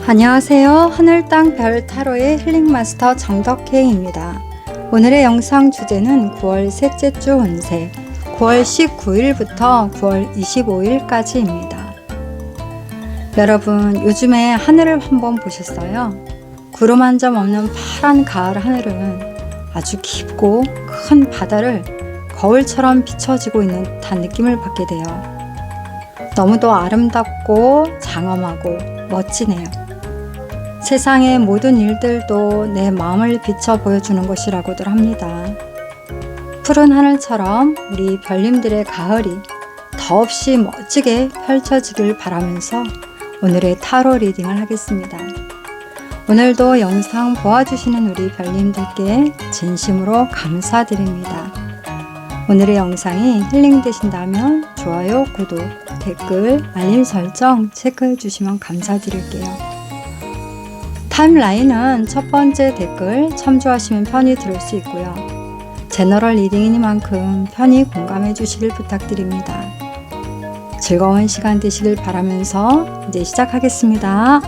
안녕하세요. 하늘, 땅, 별 타로의 힐링마스터 정덕혜입니다. 오늘의 영상 주제는 9월 셋째 주 운세 9월 19일부터 9월 25일까지입니다. 여러분, 요즘에 하늘을 한번 보셨어요? 구름 한 점 없는 파란 가을 하늘은 아주 깊고 큰 바다를 거울처럼 비춰지고 있는 듯한 느낌을 받게 돼요. 너무도 아름답고 장엄하고 멋지네요. 세상의 모든 일들도 내 마음을 비춰 보여주는 것이라고들 합니다. 푸른 하늘처럼 우리 별님들의 가을이 더없이 멋지게 펼쳐지길 바라면서 오늘의 타로 리딩을 하겠습니다. 오늘도 영상 보아주시는 우리 별님들께 진심으로 감사드립니다. 오늘의 영상이 힐링되신다면 좋아요, 구독, 댓글, 알림 설정 체크해 주시면 감사드릴게요. 타임라인은 첫 번째 댓글 첨부하시면 편히 들을 수 있고요. 제너럴 리딩이니만큼 편히 공감해 주시길 부탁드립니다. 즐거운 시간 되시길 바라면서 이제 시작하겠습니다.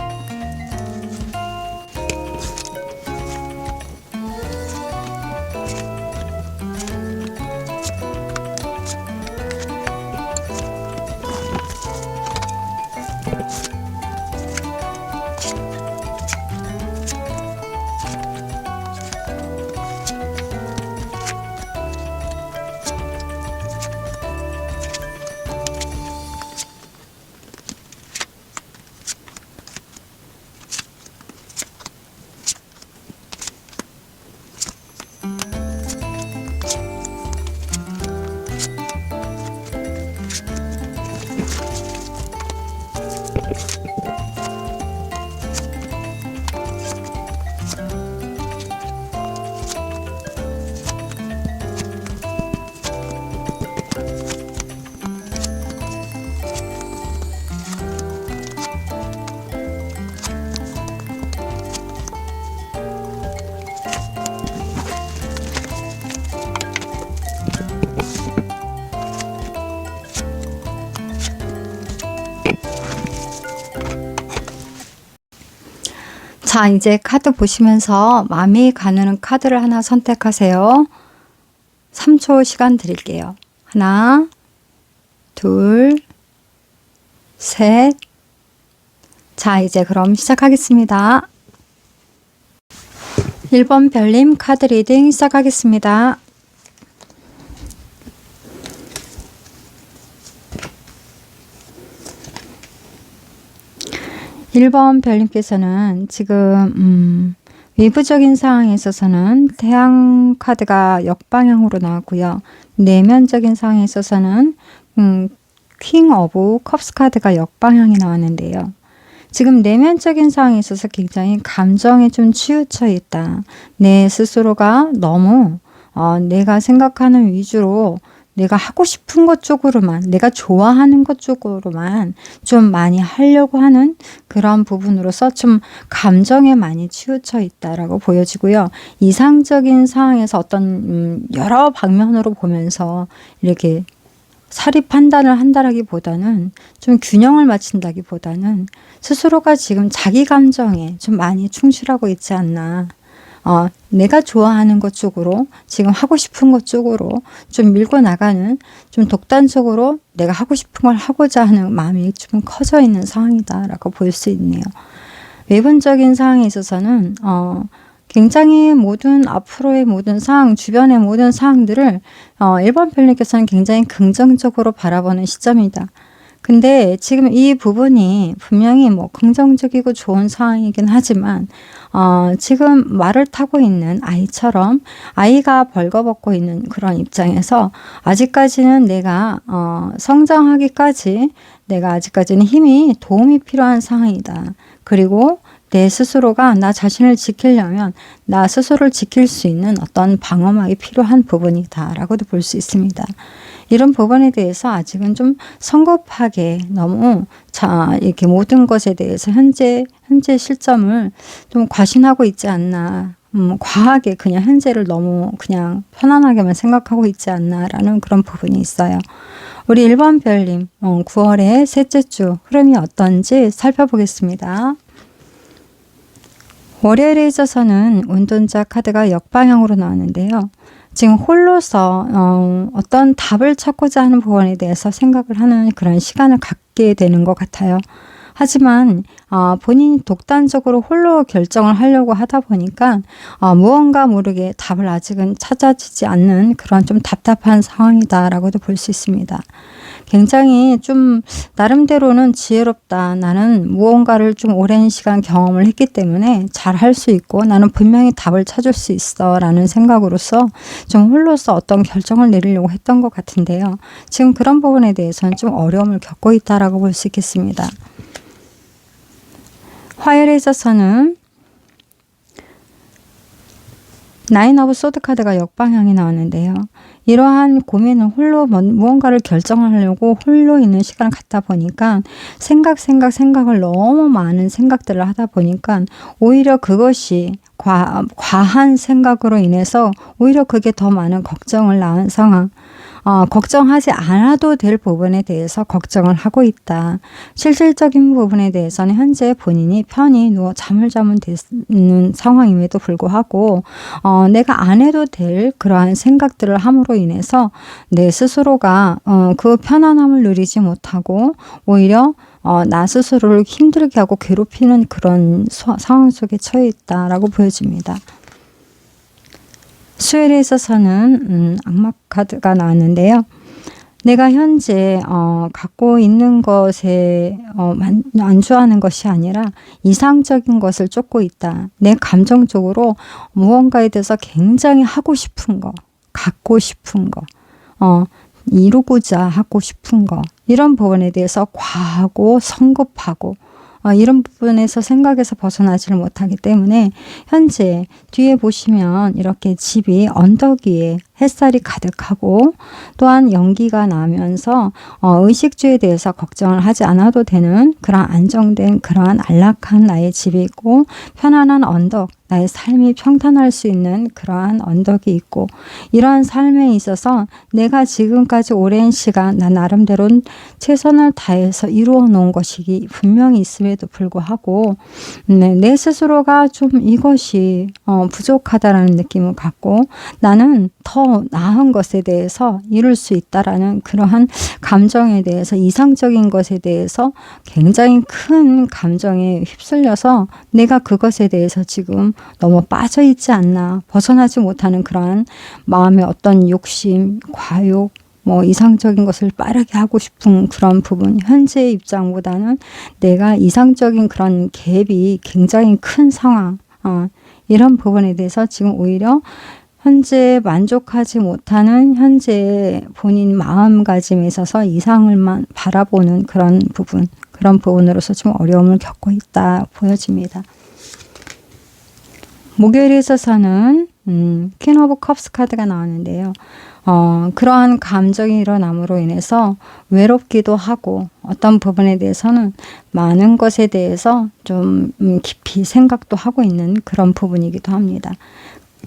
자, 이제 카드 보시면서 마음이 가는 카드를 하나 선택하세요. 3초 시간 드릴게요. 하나, 둘, 셋. 자, 이제 그럼 시작하겠습니다. 1번 별님 카드 리딩 시작하겠습니다. 일 번 별님께서는 지금 외부적인 상황에 있어서는 태양 카드가 역방향으로 나왔고요. 내면적인 상황에 있어서는 퀸 오브 컵스 카드가 역방향이 나왔는데요. 지금 내면적인 상황에 있어서 굉장히 감정에 좀 치우쳐 있다. 내 스스로가 너무 내가 생각하는 위주로 내가 하고 싶은 것 쪽으로만, 내가 좋아하는 것 쪽으로만 좀 많이 하려고 하는 그런 부분으로서 좀 감정에 많이 치우쳐 있다라고 보여지고요. 이상적인 상황에서 어떤 여러 방면으로 보면서 이렇게 사리 판단을 한다라기보다는 좀 균형을 맞춘다기보다는 스스로가 지금 자기 감정에 좀 많이 충실하고 있지 않나. 내가 좋아하는 것 쪽으로, 지금 하고 싶은 것 쪽으로 좀 밀고 나가는, 좀 독단적으로 내가 하고 싶은 걸 하고자 하는 마음이 좀 커져 있는 상황이다라고 볼 수 있네요. 외분적인 상황에 있어서는 굉장히 앞으로의 모든 상황, 주변의 모든 상황들을 1번 별님께서는 굉장히 긍정적으로 바라보는 시점이다. 근데 지금 이 부분이 분명히 긍정적이고 좋은 상황이긴 하지만 지금 말을 타고 있는 아이처럼 아이가 벌거벗고 있는 그런 입장에서 아직까지는 내가 성장하기까지 내가 아직까지는 도움이 필요한 상황이다. 그리고 내 스스로가 나 자신을 지키려면 나 스스로를 지킬 수 있는 어떤 방어막이 필요한 부분이다 라고도 볼 수 있습니다. 이런 부분에 대해서 아직은 좀 성급하게 너무 이렇게 모든 것에 대해서 현재 실점을 좀 과신하고 있지 않나. 과하게 그냥 현재를 너무 그냥 편안하게만 생각하고 있지 않나라는 그런 부분이 있어요. 우리 1번 별님 9월의 셋째 주 흐름이 어떤지 살펴보겠습니다. 월요일에 있어서는 운동자 카드가 역방향으로 나왔는데요. 지금 홀로서 어떤 답을 찾고자 하는 부분에 대해서 생각을 하는 그런 시간을 갖게 되는 것 같아요. 하지만 본인이 독단적으로 홀로 결정을 하려고 하다 보니까 무언가 모르게 답을 아직은 찾아지지 않는 그런 좀 답답한 상황이다라고도 볼 수 있습니다. 굉장히 좀 나름대로는 지혜롭다. 나는 무언가를 좀 오랜 시간 경험을 했기 때문에 잘 할 수 있고 나는 분명히 답을 찾을 수 있어 라는 생각으로서 좀 홀로서 어떤 결정을 내리려고 했던 것 같은데요. 지금 그런 부분에 대해서는 좀 어려움을 겪고 있다라고 볼 수 있겠습니다. 화요일에 있어서는 나인 오브 소드 카드가 역방향이 나왔는데요. 이러한 고민을 홀로 무언가를 결정하려고 홀로 있는 시간을 갖다 보니까 생각을 너무 많은 생각들을 하다 보니까 오히려 그것이 과한 생각으로 인해서 오히려 그게 더 많은 걱정을 낳은 상황. 걱정하지 않아도 될 부분에 대해서 걱정을 하고 있다. 실질적인 부분에 대해서는 현재 본인이 편히 누워 잠을 자면 되는 상황임에도 불구하고 내가 안 해도 될 그러한 생각들을 함으로 인해서 내 스스로가 그 편안함을 누리지 못하고 오히려 나 스스로를 힘들게 하고 괴롭히는 그런 상황 속에 처해 있다라고 보여집니다. 수요일에 있어서는 악마 카드가 나왔는데요. 내가 현재 갖고 있는 것에 안주하는 것이 아니라 이상적인 것을 쫓고 있다. 내 감정적으로 무언가에 대해서 굉장히 하고 싶은 거, 갖고 싶은 거, 이루고자 하고 싶은 거, 이런 부분에 대해서 과하고 성급하고 이런 부분에서 생각에서 벗어나지를 못하기 때문에 현재 뒤에 보시면 이렇게 집이 언덕 위에 햇살이 가득하고 또한 연기가 나면서 의식주에 대해서 걱정을 하지 않아도 되는 그런 안정된 그러한 안락한 나의 집이 있고 편안한 언덕, 나의 삶이 평탄할 수 있는 그러한 언덕이 있고 이러한 삶에 있어서 내가 지금까지 오랜 시간 나 나름대로 최선을 다해서 이루어 놓은 것이 분명히 있음에도 불구하고 내 스스로가 좀 이것이 부족하다라는 느낌을 갖고 나는 더 나은 것에 대해서 이룰 수 있다라는 그러한 감정에 대해서 이상적인 것에 대해서 굉장히 큰 감정에 휩쓸려서 내가 그것에 대해서 지금 너무 빠져 있지 않나 벗어나지 못하는 그러한 마음의 어떤 욕심, 과욕, 이상적인 것을 빠르게 하고 싶은 그런 부분 현재의 입장보다는 내가 이상적인 그런 갭이 굉장히 큰 상황 이런 부분에 대해서 지금 오히려 현재 만족하지 못하는 현재 본인 마음가짐에 있어서 이상을만 바라보는 그런 부분으로서 좀 어려움을 겪고 있다 보여집니다. 목요일에 있어서는 퀸 오브 컵스 카드가 나왔는데요. 그러한 감정이 일어남으로 인해서 외롭기도 하고 어떤 부분에 대해서는 많은 것에 대해서 좀 깊이 생각도 하고 있는 그런 부분이기도 합니다.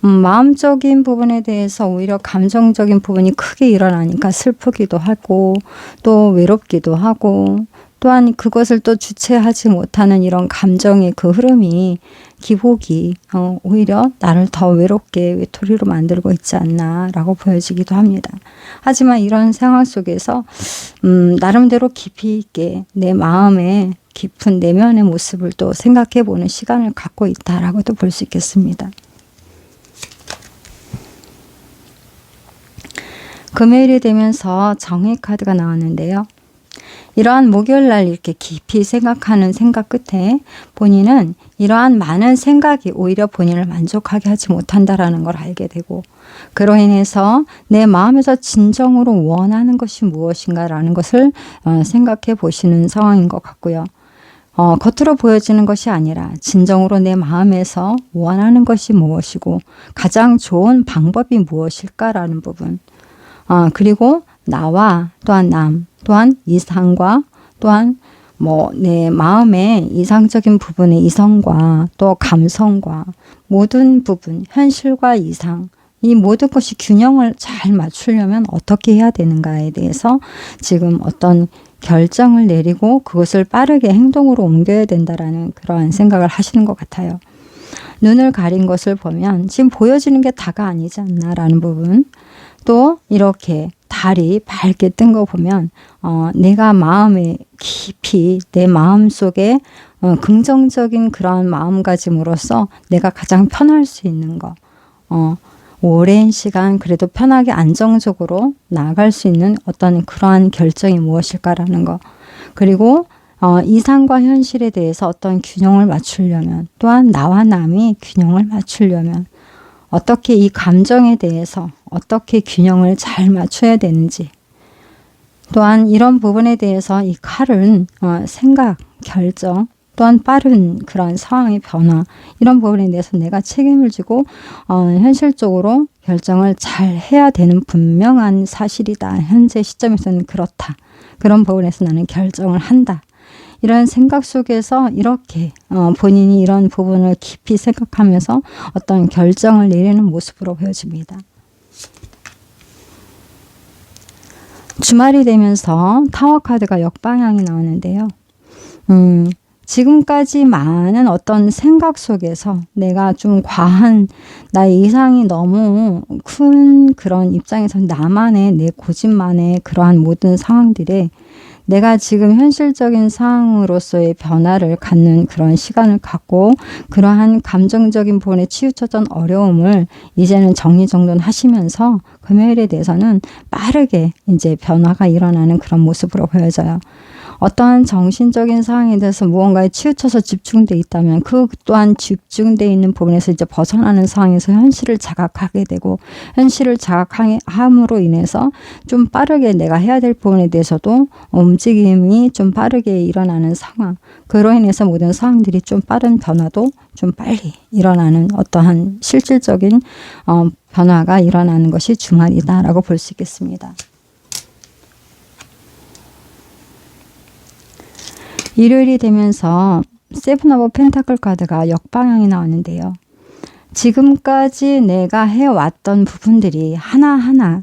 마음적인 부분에 대해서 오히려 감정적인 부분이 크게 일어나니까 슬프기도 하고 또 외롭기도 하고 또한 그것을 또 주체하지 못하는 이런 감정의 그 흐름이 기복이 오히려 나를 더 외롭게 외톨이로 만들고 있지 않나 라고 보여지기도 합니다. 하지만 이런 상황 속에서 나름대로 깊이 있게 내 마음의 깊은 내면의 모습을 또 생각해 보는 시간을 갖고 있다라고도 볼 수 있겠습니다. 금요일이 되면서 정의 카드가 나왔는데요. 이러한 목요일 날 이렇게 깊이 생각하는 생각 끝에 본인은 이러한 많은 생각이 오히려 본인을 만족하게 하지 못한다라는 걸 알게 되고 그로 인해서 내 마음에서 진정으로 원하는 것이 무엇인가라는 것을 생각해 보시는 상황인 것 같고요. 겉으로 보여지는 것이 아니라 진정으로 내 마음에서 원하는 것이 무엇이고 가장 좋은 방법이 무엇일까라는 부분 그리고 나와 또한 남 또한 이상과 또한 내 마음의 이상적인 부분의 이성과 또 감성과 모든 부분 현실과 이상 이 모든 것이 균형을 잘 맞추려면 어떻게 해야 되는가에 대해서 지금 어떤 결정을 내리고 그것을 빠르게 행동으로 옮겨야 된다라는 그러한 생각을 하시는 것 같아요. 눈을 가린 것을 보면 지금 보여지는 게 다가 아니지 않나라는 부분. 또 이렇게 달이 밝게 뜬 거 보면 내가 마음에 깊이 내 마음 속에 긍정적인 그런 마음가짐으로써 내가 가장 편할 수 있는 거, 오랜 시간 그래도 편하게 안정적으로 나아갈 수 있는 어떤 그러한 결정이 무엇일까라는 거. 그리고 이상과 현실에 대해서 어떤 균형을 맞추려면, 또한 나와 남이 균형을 맞추려면 어떻게 이 감정에 대해서 어떻게 균형을 잘 맞춰야 되는지, 또한 이런 부분에 대해서 이 칼은 생각, 결정, 또한 빠른 그런 상황의 변화, 이런 부분에 대해서 내가 책임을 지고 현실적으로 결정을 잘 해야 되는 분명한 사실이다. 현재 시점에서는 그렇다. 그런 부분에서 나는 결정을 한다. 이런 생각 속에서 이렇게 본인이 이런 부분을 깊이 생각하면서 어떤 결정을 내리는 모습으로 보여집니다. 주말이 되면서 타워 카드가 역방향이 나오는데요. 지금까지 많은 어떤 생각 속에서 내가 좀 과한 나의 이상이 너무 큰 그런 입장에서 나만의 내 고집만의 그러한 모든 상황들에 내가 지금 현실적인 상황으로서의 변화를 갖는 그런 시간을 갖고 그러한 감정적인 부분에 치우쳐진 어려움을 이제는 정리정돈하시면서 금요일에 대해서는 빠르게 이제 변화가 일어나는 그런 모습으로 보여져요. 어떠한 정신적인 상황에 대해서 무언가에 치우쳐서 집중돼 있다면 그 또한 집중돼 있는 부분에서 이제 벗어나는 상황에서 현실을 자각하게 되고, 현실을 자각함으로 인해서 좀 빠르게 내가 해야 될 부분에 대해서도 움직임이 좀 빠르게 일어나는 상황, 그로 인해서 모든 상황들이 좀 빠른 변화도 좀 빨리 일어나는 어떠한 실질적인 변화가 일어나는 것이 주말이다라고 볼 수 있겠습니다. 일요일이 되면서 세븐 오브 펜타클 카드가 역방향이 나왔는데요. 지금까지 내가 해왔던 부분들이 하나하나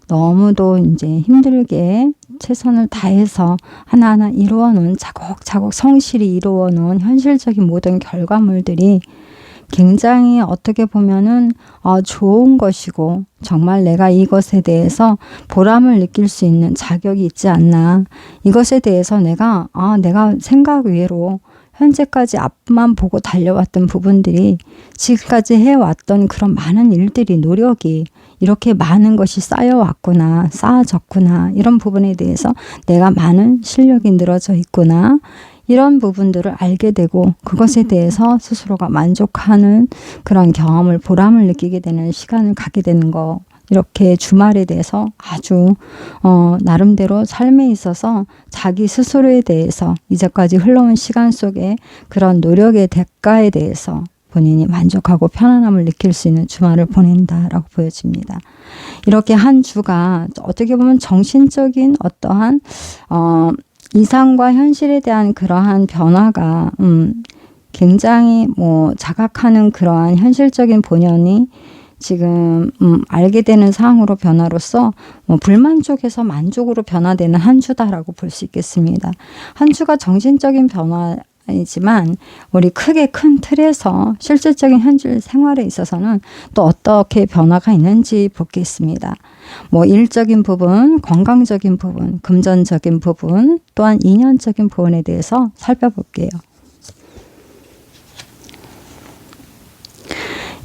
너무도 이제 힘들게 최선을 다해서 하나하나 이루어놓은, 차곡차곡 성실히 이루어놓은 현실적인 모든 결과물들이 굉장히 어떻게 보면은 좋은 것이고 정말 내가 이것에 대해서 보람을 느낄 수 있는 자격이 있지 않나. 이것에 대해서 내가 생각 외로 현재까지 앞만 보고 달려왔던 부분들이, 지금까지 해왔던 그런 많은 일들이, 노력이 이렇게 많은 것이 쌓여왔구나, 쌓아졌구나, 이런 부분에 대해서 내가 많은 실력이 늘어져 있구나, 이런 부분들을 알게 되고 그것에 대해서 스스로가 만족하는 그런 경험을, 보람을 느끼게 되는 시간을 갖게 되는 거, 이렇게 주말에 대해서 아주 나름대로 삶에 있어서 자기 스스로에 대해서 이제까지 흘러온 시간 속에 그런 노력의 대가에 대해서 본인이 만족하고 편안함을 느낄 수 있는 주말을 보낸다라고 보여집니다. 이렇게 한 주가 어떻게 보면 정신적인 어떠한 이상과 현실에 대한 그러한 변화가 굉장히 자각하는 그러한 현실적인 본연이 지금 알게 되는 상황으로 변화로서 불만족에서 만족으로 변화되는 한 주다라고 볼 수 있겠습니다. 한 주가 정신적인 변화이지만 우리 크게 큰 틀에서 실질적인 현실 생활에 있어서는 또 어떻게 변화가 있는지 보겠습니다. 일적인 부분, 건강적인 부분, 금전적인 부분, 또한 인연적인 부분에 대해서 살펴볼게요.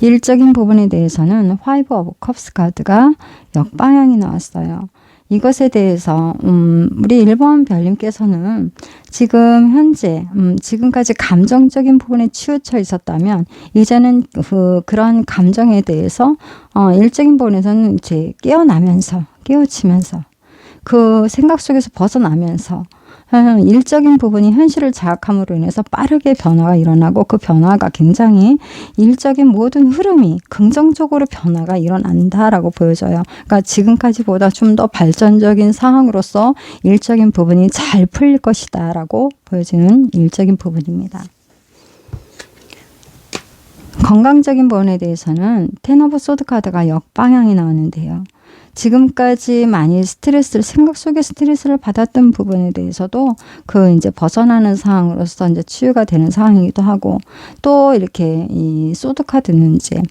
일적인 부분에 대해서는 파이브 오브 컵스 카드가 역방향이 나왔어요. 이것에 대해서 우리 1번 별님께서는 지금 현재 지금까지 감정적인 부분에 치우쳐 있었다면 이제는 그런 감정에 대해서 일적인 부분에서는 이제 깨우치면서 그 생각 속에서 벗어나면서 일적인 부분이 현실을 자각함으로 인해서 빠르게 변화가 일어나고, 그 변화가 굉장히 일적인 모든 흐름이 긍정적으로 변화가 일어난다라고 보여져요. 그러니까 지금까지보다 좀 더 발전적인 상황으로서 일적인 부분이 잘 풀릴 것이다 라고 보여지는 일적인 부분입니다. 건강적인 부분에 대해서는 텐 오브 소드 카드가 역방향이 나오는데요. 지금까지 많이 생각 속에 스트레스를 받았던 부분에 대해서도 그 이제 벗어나는 상황으로서 이제 치유가 되는 상황이기도 하고, 또 이렇게 이 소드카드는 이제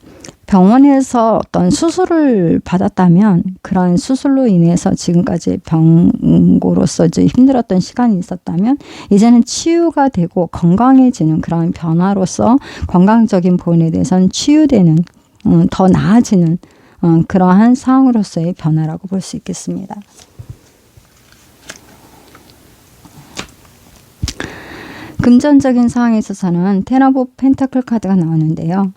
병원에서 어떤 수술을 받았다면 그런 수술로 인해서 지금까지 병고로서 이제 힘들었던 시간이 있었다면 이제는 치유가 되고 건강해지는 그런 변화로서 건강적인 부분에 대해서는 치유되는, 더 나아지는 그러한 상황으로서의 변화라고 볼 수 있겠습니다. 금전적인 상황에 있어서는 텐 오브 펜타클 카드가 나오는데요.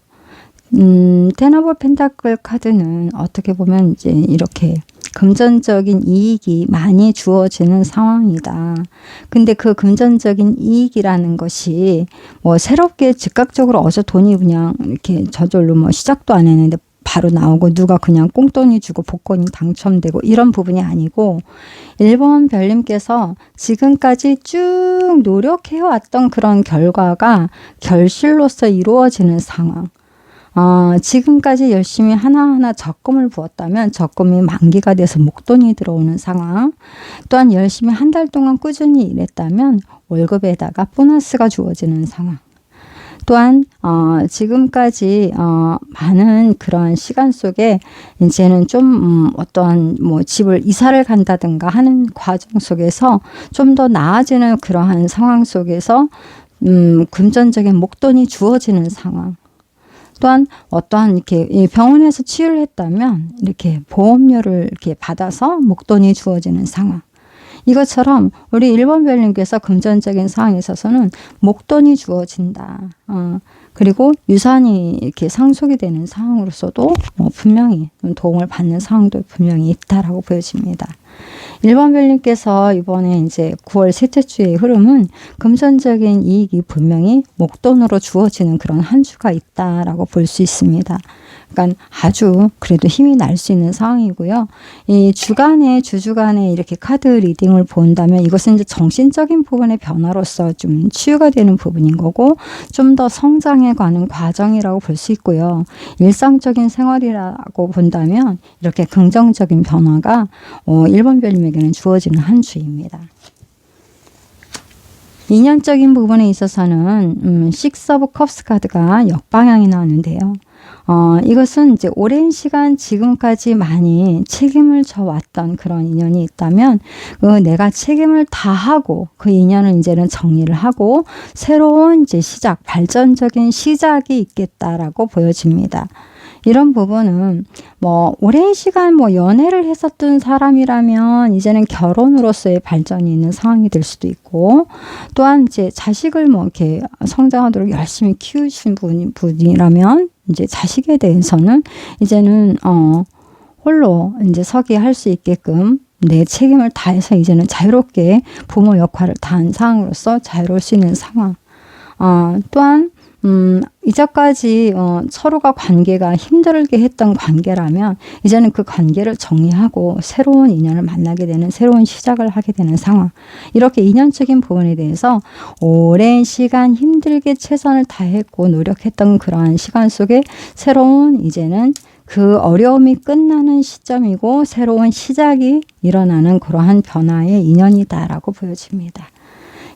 텐 오브 펜타클 카드는 어떻게 보면 이제 이렇게 금전적인 이익이 많이 주어지는 상황이다. 근데 그 금전적인 이익이라는 것이 뭐 새롭게 즉각적으로 어제 돈이 그냥 이렇게 저절로 뭐 시작도 안 했는데 바로 나오고 누가 그냥 꽁돈이 주고 복권이 당첨되고 이런 부분이 아니고, 1번 별님께서 지금까지 쭉 노력해왔던 그런 결과가 결실로서 이루어지는 상황. 지금까지 열심히 하나하나 적금을 부었다면 적금이 만기가 돼서 목돈이 들어오는 상황, 또한 열심히 한 달 동안 꾸준히 일했다면 월급에다가 보너스가 주어지는 상황, 또한 지금까지 많은 그러한 시간 속에 이제는 좀 어떠한 뭐 집을 이사를 간다든가 하는 과정 속에서 좀 더 나아지는 그러한 상황 속에서 금전적인 목돈이 주어지는 상황, 또한 어떠한 이렇게 병원에서 치유를 했다면 이렇게 보험료를 이렇게 받아서 목돈이 주어지는 상황. 이것처럼 우리 1번 별님께서 금전적인 상황에 있어서는 목돈이 주어진다. 그리고 유산이 이렇게 상속이 되는 상황으로서도 분명히 도움을 받는 상황도 분명히 있다라고 보여집니다. 1번 별님께서 이번에 이제 9월 셋째 주의 흐름은 금전적인 이익이 분명히 목돈으로 주어지는 그런 한 주가 있다라고 볼 수 있습니다. 그러니까 아주 그래도 힘이 날 수 있는 상황이고요. 이 주주간에 이렇게 카드 리딩을 본다면 이것은 이제 정신적인 부분의 변화로서 좀 치유가 되는 부분인 거고, 좀 더 성장해 가는 과정이라고 볼 수 있고요. 일상적인 생활이라고 본다면 이렇게 긍정적인 변화가 1번 별님에게는 주어지는 한 주입니다. 인연적인 부분에 있어서는 식스 오브 컵스 카드가 역방향이 나왔는데요. 이것은 이제 오랜 시간 지금까지 많이 책임을 져왔던 그런 인연이 있다면 내가 책임을 다하고 그 인연을 이제는 정리를 하고 새로운 이제 시작, 발전적인 시작이 있겠다라고 보여집니다. 이런 부분은 뭐 오랜 시간 뭐 연애를 했었던 사람이라면 이제는 결혼으로서의 발전이 있는 상황이 될 수도 있고, 또한 이제 자식을 뭐 이렇게 성장하도록 열심히 키우신 분이라면 이제 자식에 대해서는 이제는 홀로 이제 서게 할 수 있게끔 내 책임을 다해서 이제는 자유롭게 부모 역할을 다한 상황으로서 자유로울 수 있는 상황. 또한 이제까지 서로가 관계가 힘들게 했던 관계라면 이제는 그 관계를 정리하고 새로운 인연을 만나게 되는, 새로운 시작을 하게 되는 상황. 이렇게 인연적인 부분에 대해서 오랜 시간 힘들게 최선을 다했고 노력했던 그러한 시간 속에 새로운 이제는 그 어려움이 끝나는 시점이고 새로운 시작이 일어나는 그러한 변화의 인연이다라고 보여집니다.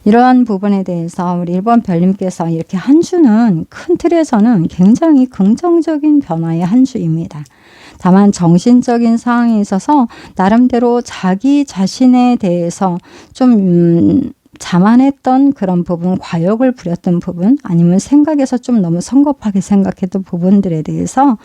이러한 부분에 대해서 우리 1번 별님께서 이렇게 한 주는 큰 틀에서는 굉장히 긍정적인 변화의 한 주입니다. 다만 정신적인 상황에 있어서 나름대로 자기 자신에 대해서 좀 자만했던 그런 부분, 과욕을 부렸던 부분, 아니면 생각에서 좀 너무 성급하게 생각했던 부분들에 대해서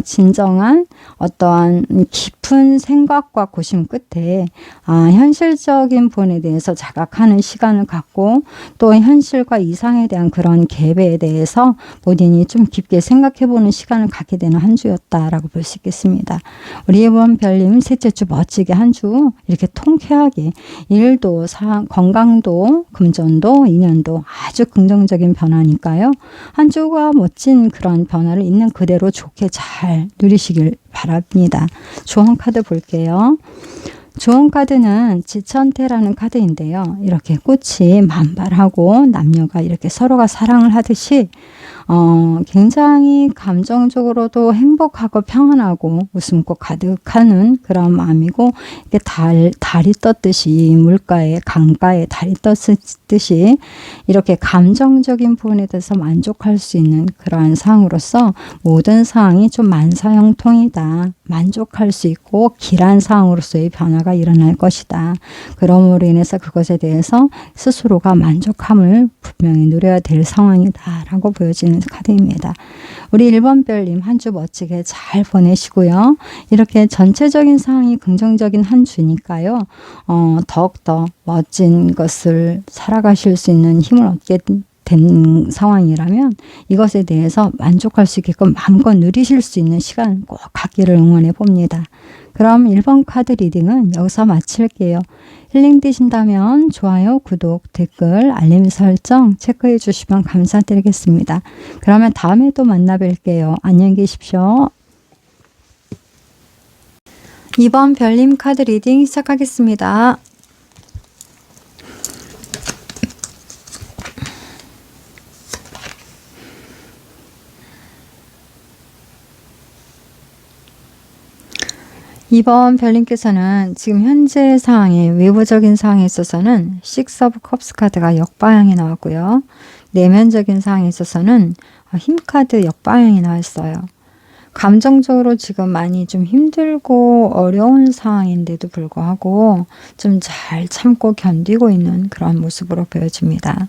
진정한 어떠한 깊은 생각과 고심 끝에 현실적인 부분에 대해서 자각하는 시간을 갖고 또 현실과 이상에 대한 그런 갭에 대해서 본인이 좀 깊게 생각해보는 시간을 갖게 되는 한 주였다라고 볼 수 있겠습니다. 우리 이번 별님 셋째 주 멋지게 한 주 이렇게 통쾌하게 일도 건강도 금전도 인연도 아주 긍정적인 변화니까요. 한 주가 멋진 그런 변화를 있는 그대로 좋게 잘 누리시길 바랍니다. 조언 카드 볼게요. 조언 카드는 지천태라는 카드인데요. 이렇게 꽃이 만발하고 남녀가 이렇게 서로가 사랑을 하듯이 굉장히 감정적으로도 행복하고 평안하고 웃음꽃 가득하는 그런 마음이고, 이게 달이 떴듯이, 물가에 강가에 달이 떴듯이 이렇게 감정적인 부분에 대해서 만족할 수 있는 그러한 상황으로서 모든 상황이 좀 만사형통이다. 만족할 수 있고 길한 상황으로서의 변화가 일어날 것이다. 그러므로 인해서 그것에 대해서 스스로가 만족함을 분명히 누려야 될 상황이다 라고 보여지는 카드입니다. 우리 1번 별님 한 주 멋지게 잘 보내시고요. 이렇게 전체적인 상황이 긍정적인 한 주니까요. 더욱더 멋진 것을 살아가실 수 있는 힘을 얻게 된 상황이라면 이것에 대해서 만족할 수 있게끔 마음껏 누리실 수 있는 시간 꼭 갖기를 응원해 봅니다. 그럼 1번 카드 리딩은 여기서 마칠게요. 힐링 되신다면 좋아요, 구독, 댓글, 알림 설정 체크해 주시면 감사드리겠습니다. 그러면 다음에 또 만나 뵐게요. 안녕히 계십시오. 2번 별님 카드 리딩 시작하겠습니다. 이번 별님께서는 지금 현재 상황에 외부적인 상황에 있어서는 6 오브 컵스 카드가 역방향이 나왔고요. 내면적인 상황에 있어서는 힘 카드 역방향이 나왔어요. 감정적으로 지금 많이 좀 힘들고 어려운 상황인데도 불구하고 좀 잘 참고 견디고 있는 그런 모습으로 보여집니다.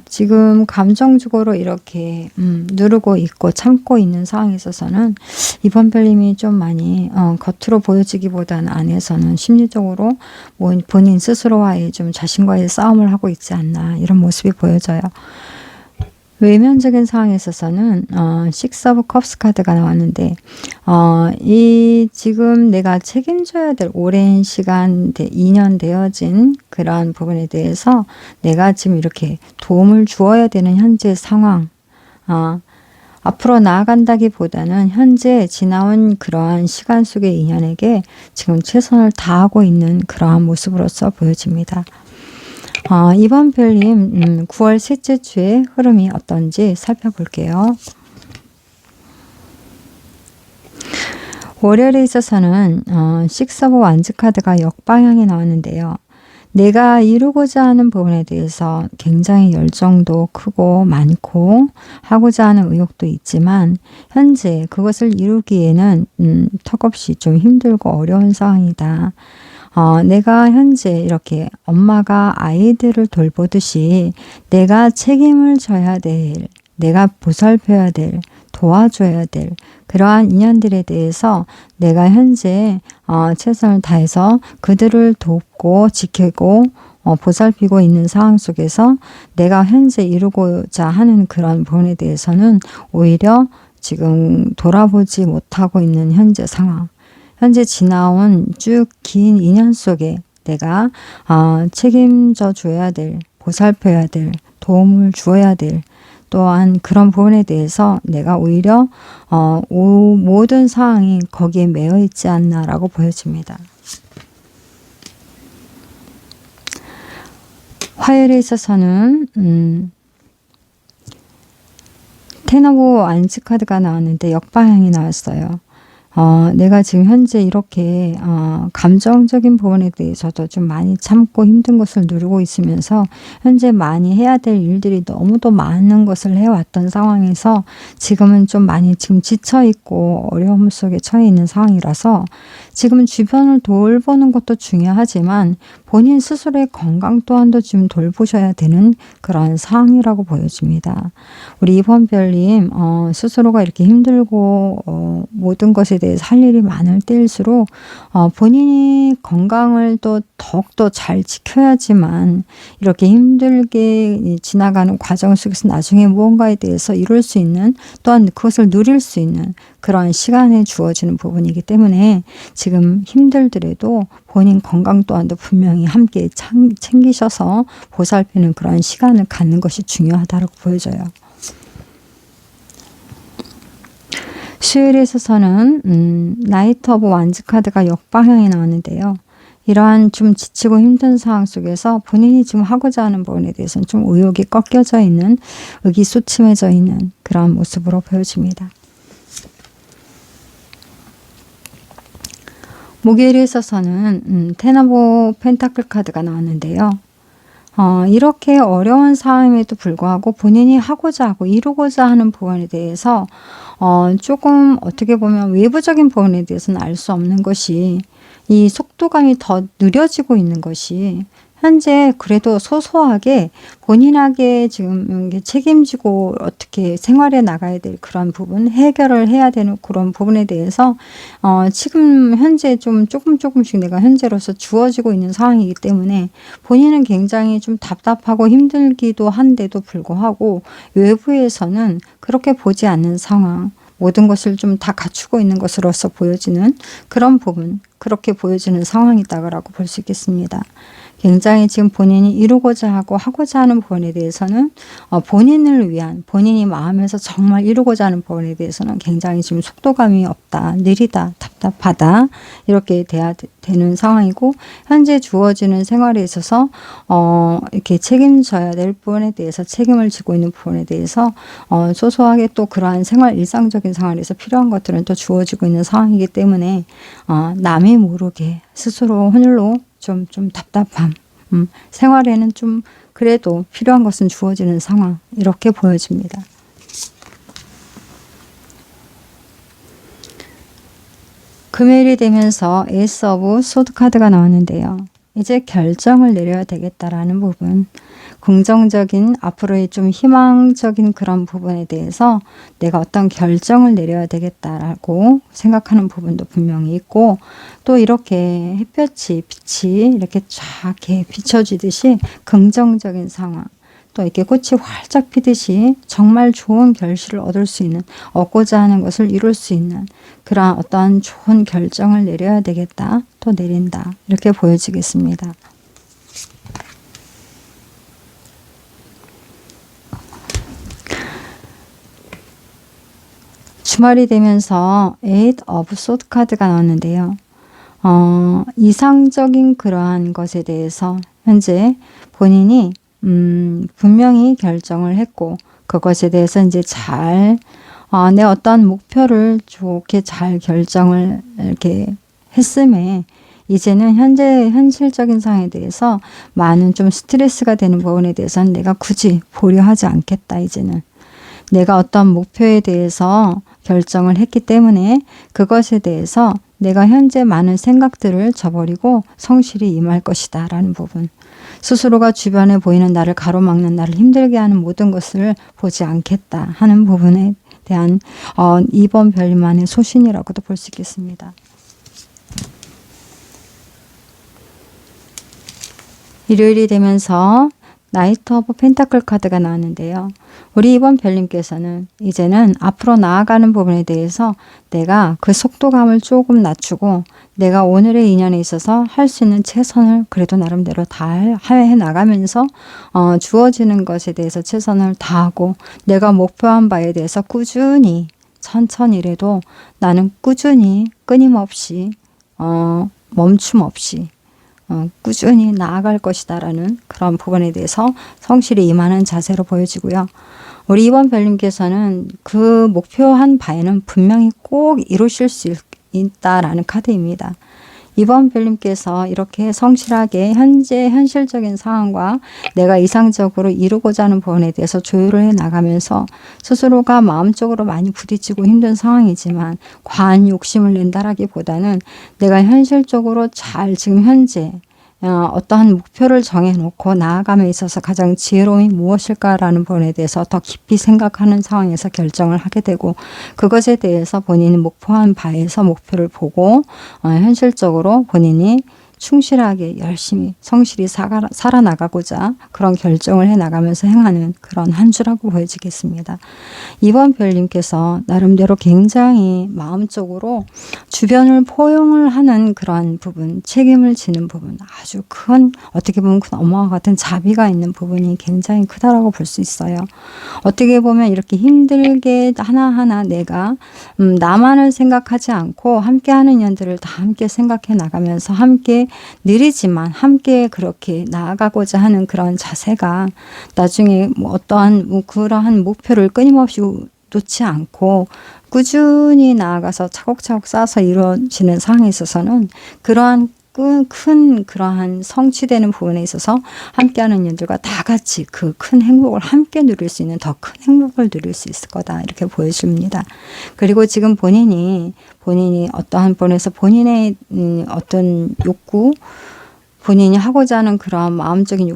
지금 감정적으로 이렇게 누르고 있고 참고 있는 상황에 있어서는 이번 별님이 좀 많이 겉으로 보여지기보다는 안에서는 심리적으로 본인 스스로와의 좀 자신과의 싸움을 하고 있지 않나 이런 모습이 보여져요. 외면적인 상황에 있어서는 6 오브 컵스 카드가 나왔는데 이 지금 내가 책임져야 될 오랜 시간 2년 되어진 그런 부분에 대해서 내가 지금 이렇게 도움을 주어야 되는 현재 상황, 앞으로 나아간다기보다는 현재 지나온 그러한 시간 속의 인연에게 지금 최선을 다하고 있는 그러한 모습으로서 보여집니다. 이번 별님 9월 셋째 주의 흐름이 어떤지 살펴볼게요. 월요일에 있어서는 6 오브 완즈 카드가 역방향이 나왔는데요. 내가 이루고자 하는 부분에 대해서 굉장히 열정도 크고 많고 하고자 하는 의욕도 있지만 현재 그것을 이루기에는 턱없이 좀 힘들고 어려운 상황이다. 내가 현재 이렇게 엄마가 아이들을 돌보듯이 내가 책임을 져야 될, 내가 보살펴야 될, 도와줘야 될 그러한 인연들에 대해서 내가 현재 최선을 다해서 그들을 돕고 지키고 보살피고 있는 상황 속에서 내가 현재 이루고자 하는 그런 부분에 대해서는 오히려 지금 돌아보지 못하고 있는 현재 상황, 현재 지나온 쭉 긴 인연 속에 내가 책임져 줘야 될, 보살펴야 될, 도움을 주어야 될 또한 그런 부분에 대해서 내가 오히려 모든 상황이 거기에 매여 있지 않나라고 보여집니다. 화요일에 있어서는 10 오브 완즈 카드가 나왔는데 역방향이 나왔어요. 내가 지금 현재 이렇게 감정적인 부분에 대해서도 좀 많이 참고 힘든 것을 누리고 있으면서 현재 많이 해야 될 일들이 너무도 많은 것을 해왔던 상황에서 지금은 좀 많이 지금 지쳐있고 어려움 속에 처해 있는 상황이라서 지금 주변을 돌보는 것도 중요하지만 본인 스스로의 건강 또한도 지금 돌보셔야 되는 그런 상황이라고 보여집니다. 우리 이번 별님 스스로가 이렇게 힘들고 모든 것에 대해서 할 일이 많을 때일수록 본인이 건강을 또 더욱더 잘 지켜야지만 이렇게 힘들게 지나가는 과정 속에서 나중에 무언가에 대해서 이룰 수 있는 또한 그것을 누릴 수 있는 그런 시간에 주어지는 부분이기 때문에 지금 힘들더라도 본인 건강 또한도 분명히 함께 챙기셔서 보살피는 그런 시간을 갖는 것이 중요하다고 보여져요. 수요일에 있어서는 나이트 오브 완즈 카드가 역방향이 나왔는데요. 이러한 좀 지치고 힘든 상황 속에서 본인이 지금 하고자 하는 부분에 대해서는 좀 의욕이 꺾여져 있는, 의기소침해져 있는 그런 모습으로 보여집니다. 목요일에 있어서는 텐 오브 펜타클 카드가 나왔는데요. 이렇게 어려운 상황임에도 불구하고 본인이 하고자 하고 이루고자 하는 부분에 대해서 조금 어떻게 보면 외부적인 부분에 대해서는 알 수 없는 것이, 이 속도감이 더 느려지고 있는 것이 현재 그래도 소소하게 본인에게 지금 책임지고 어떻게 생활해 나가야 될 그런 부분, 해결을 해야 되는 그런 부분에 대해서 지금 현재 좀 조금씩 내가 현재로서 주어지고 있는 상황이기 때문에 본인은 굉장히 좀 답답하고 힘들기도 한데도 불구하고 외부에서는 그렇게 보지 않는 상황, 모든 것을 좀 다 갖추고 있는 것으로서 보여지는 그런 부분, 그렇게 보여지는 상황이다라고 볼 수 있겠습니다. 굉장히 지금 본인이 이루고자 하고 하고자 하는 부분에 대해서는 본인을 위한, 본인이 마음에서 정말 이루고자 하는 부분에 대해서는 굉장히 지금 속도감이 없다, 느리다, 답답하다 이렇게 돼야 되는 상황이고, 현재 주어지는 생활에 있어서 이렇게 책임져야 될 부분에 대해서, 책임을 지고 있는 부분에 대해서 소소하게 또 그러한 생활, 일상적인 생활에서 필요한 것들은 또 주어지고 있는 상황이기 때문에 남이 모르게 스스로 홀로 좀 답답함, 생활에는 좀 그래도 필요한 것은 주어지는 상황, 이렇게 보여집니다. 금요일이 되면서 에이스 오브 소드 카드가 나왔는데요. 이제 결정을 내려야 되겠다라는 부분, 긍정적인, 앞으로의 좀 희망적인 그런 부분에 대해서 내가 어떤 결정을 내려야 되겠다라고 생각하는 부분도 분명히 있고, 또 이렇게 햇볕이, 빛이 이렇게 쫙 비춰지듯이 긍정적인 상황, 또 이렇게 꽃이 활짝 피듯이 정말 좋은 결실을 얻을 수 있는, 얻고자 하는 것을 이룰 수 있는 그런 어떤 좋은 결정을 내려야 되겠다, 또 내린다, 이렇게 보여지겠습니다. 주말이 되면서 에잇 오브 소드 카드가 나왔는데요. 이상적인 그러한 것에 대해서 현재 본인이 분명히 결정을 했고, 그것에 대해서 이제 잘 내 어떤 목표를 좋게 잘 결정을 이렇게 했음에, 이제는 현재 현실적인 상황에 대해서 많은 좀 스트레스가 되는 부분에 대해서는 내가 굳이 보려 하지 않겠다. 이제는 내가 어떤 목표에 대해서 결정을 했기 때문에 그것에 대해서 내가 현재 많은 생각들을 저버리고 성실히 임할 것이다 라는 부분, 스스로가 주변에 보이는 나를 가로막는, 나를 힘들게 하는 모든 것을 보지 않겠다 하는 부분에 대한 이번 별만의 소신이라고도 볼 수 있겠습니다. 일요일이 되면서 나이트 오브 펜타클 카드가 나왔는데요. 우리 이번 별님께서는 이제는 앞으로 나아가는 부분에 대해서 내가 그 속도감을 조금 낮추고, 내가 오늘의 인연에 있어서 할 수 있는 최선을 그래도 나름대로 다 해 나가면서 주어지는 것에 대해서 최선을 다하고, 내가 목표한 바에 대해서 꾸준히 천천히라도 나는 꾸준히 끊임없이 멈춤 없이 꾸준히 나아갈 것이다 라는 그런 부분에 대해서 성실히 임하는 자세로 보여지고요. 우리 이번 별님께서는 그 목표한 바에는 분명히 꼭 이루실 수 있다라는 카드입니다. 이번 별님께서 이렇게 성실하게 현재 현실적인 상황과 내가 이상적으로 이루고자 하는 부분에 대해서 조율을 해 나가면서 스스로가 마음적으로 많이 부딪히고 힘든 상황이지만 과한 욕심을 낸다라기보다는 내가 현실적으로 잘 지금 현재 어떠한 목표를 정해놓고 나아감에 있어서 가장 지혜로움이 무엇일까라는 부분에 대해서 더 깊이 생각하는 상황에서 결정을 하게 되고, 그것에 대해서 본인이 목표한 바에서 목표를 보고 현실적으로 본인이 충실하게 열심히 성실히 살아나가고자 그런 결정을 해나가면서 행하는 그런 한 주라고 보여지겠습니다. 이번 별님께서 나름대로 굉장히 마음적으로 주변을 포용을 하는 그런 부분, 책임을 지는 부분, 아주 큰, 어떻게 보면 큰 엄마와 같은 자비가 있는 부분이 굉장히 크다라고 볼 수 있어요. 어떻게 보면 이렇게 힘들게 하나하나 내가 나만을 생각하지 않고 함께하는 인연들을 다 함께 생각해 나가면서 함께 느리지만 함께 그렇게 나아가고자 하는 그런 자세가 나중에 뭐 어떠한 뭐 그러한 목표를 끊임없이 놓지 않고 꾸준히 나아가서 차곡차곡 쌓아서 이루어지는 상황에 있어서는 그러한 큰 그러한 성취되는 부분에 있어서 함께하는 이들과 다 같이 그 큰 행복을 함께 누릴 수 있는 더 큰 행복을 누릴 수 있을 거다 이렇게 보여줍니다. 그리고 지금 본인이 어떠한 부분에서 본인의 어떤 욕구, 본인이 하고자 하는 그런 마음적인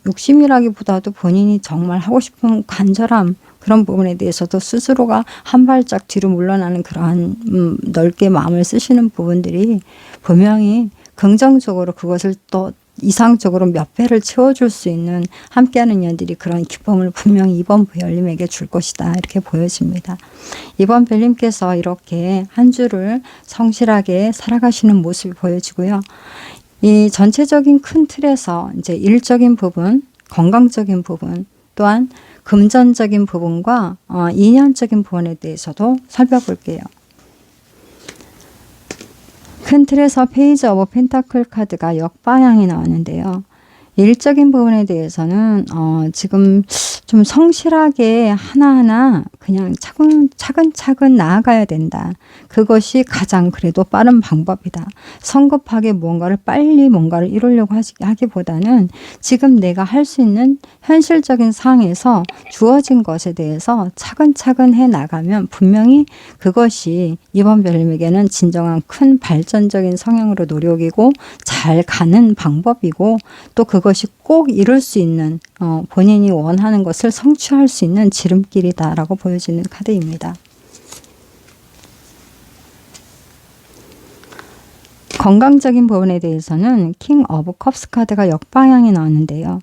욕심이라기보다도 본인이 정말 하고 싶은 간절함, 그런 부분에 대해서도 스스로가 한 발짝 뒤로 물러나는 그러한 넓게 마음을 쓰시는 부분들이 분명히 긍정적으로 그것을 또 이상적으로 몇 배를 채워줄 수 있는 함께하는 인연들이 그런 기쁨을 분명히 이번 별님에게 줄 것이다 이렇게 보여집니다. 이번 별님께서 이렇게 한 주를 성실하게 살아가시는 모습이 보여지고요. 이 전체적인 큰 틀에서 이제 일적인 부분, 건강적인 부분, 또한 금전적인 부분과 인연적인 부분에 대해서도 살펴볼게요. 큰 틀에서 페이지 오브 펜타클 카드가 역방향이 나왔는데요. 일적인 부분에 대해서는 지금 좀 성실하게 하나하나 그냥 차근차근 나아가야 된다. 그것이 가장 그래도 빠른 방법이다. 성급하게 빨리 뭔가를 이루려고 하기보다는 지금 내가 할 수 있는 현실적인 상황에서 주어진 것에 대해서 차근차근 해 나가면 분명히 그것이 이번 별님에게는 진정한 큰 발전적인 성향으로 노력이고 잘 가는 방법이고 또 그것이 꼭 이룰 수 있는 본인이 원하는 것을 성취할 수 있는 지름길이다라고 보여지는 카드입니다. 건강적인 부분에 대해서는 킹 오브 컵스 카드가 역방향이 나왔는데요.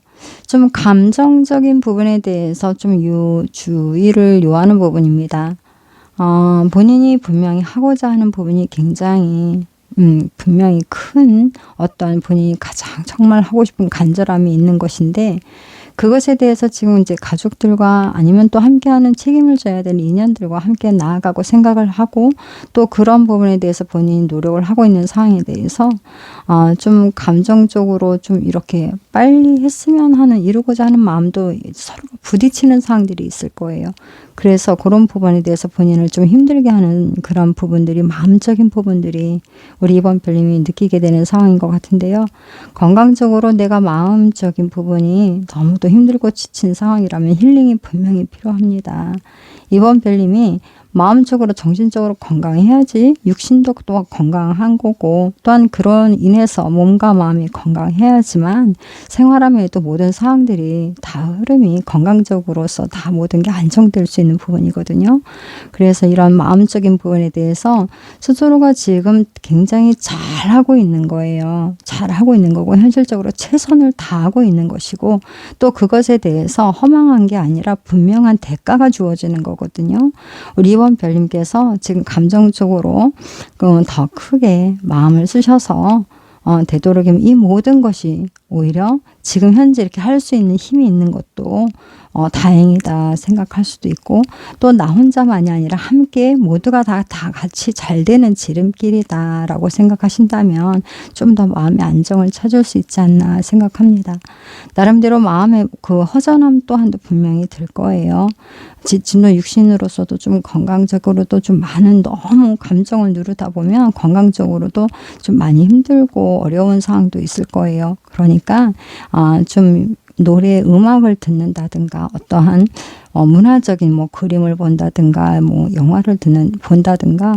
좀 감정적인 부분에 대해서 좀 주의를 요하는 부분입니다. 본인이 분명히 하고자 하는 부분이 굉장히 분명히 큰 어떤 본인이 가장 정말 하고 싶은 간절함이 있는 것인데 그것에 대해서 지금 이제 가족들과 아니면 또 함께하는 책임을 져야 되는 인연들과 함께 나아가고 생각을 하고 또 그런 부분에 대해서 본인이 노력을 하고 있는 상황에 대해서 좀 감정적으로 좀 이렇게 빨리 했으면 하는 이루고자 하는 마음도 서로 부딪히는 상황들이 있을 거예요. 그래서 그런 부분에 대해서 본인을 좀 힘들게 하는 그런 부분들이 마음적인 부분들이 우리 이번 별님이 느끼게 되는 상황인 것 같은데요. 건강적으로 내가 마음적인 부분이 너무도 힘들고 지친 상황이라면 힐링이 분명히 필요합니다. 이번 별님이 마음적으로 정신적으로 건강해야지 육신도 또 건강한 거고 또한 그런 인해서 몸과 마음이 건강해야지만 생활하면에도 모든 상황들이 다 흐름이 건강적으로서 다 모든 게 안정될 수 있는 부분이거든요. 그래서 이런 마음적인 부분에 대해서 스스로가 지금 굉장히 잘하고 있는 거예요. 잘하고 있는 거고 현실적으로 최선을 다하고 있는 것이고 또 그것에 대해서 허망한 게 아니라 분명한 대가가 주어지는 거거든요. 우리 이번 별님께서 지금 감정적으로 더 크게 마음을 쓰셔서 되도록이면 이 모든 것이 오히려 지금 현재 이렇게 할 수 있는 힘이 있는 것도 다행이다 생각할 수도 있고 또 나 혼자만이 아니라 함께 모두가 다 같이 잘 되는 지름길이다 라고 생각하신다면 좀 더 마음의 안정을 찾을 수 있지 않나 생각합니다. 나름대로 마음의 그 허전함 또한도 분명히 들 거예요. 지침도 육신으로서도 좀 건강적으로도 좀 많은 너무 감정을 누르다 보면 건강적으로도 좀 많이 힘들고 어려운 상황도 있을 거예요. 그러니까 좀 노래 음악을 듣는다든가 어떠한 문화적인 뭐 그림을 본다든가 뭐 영화를 본다든가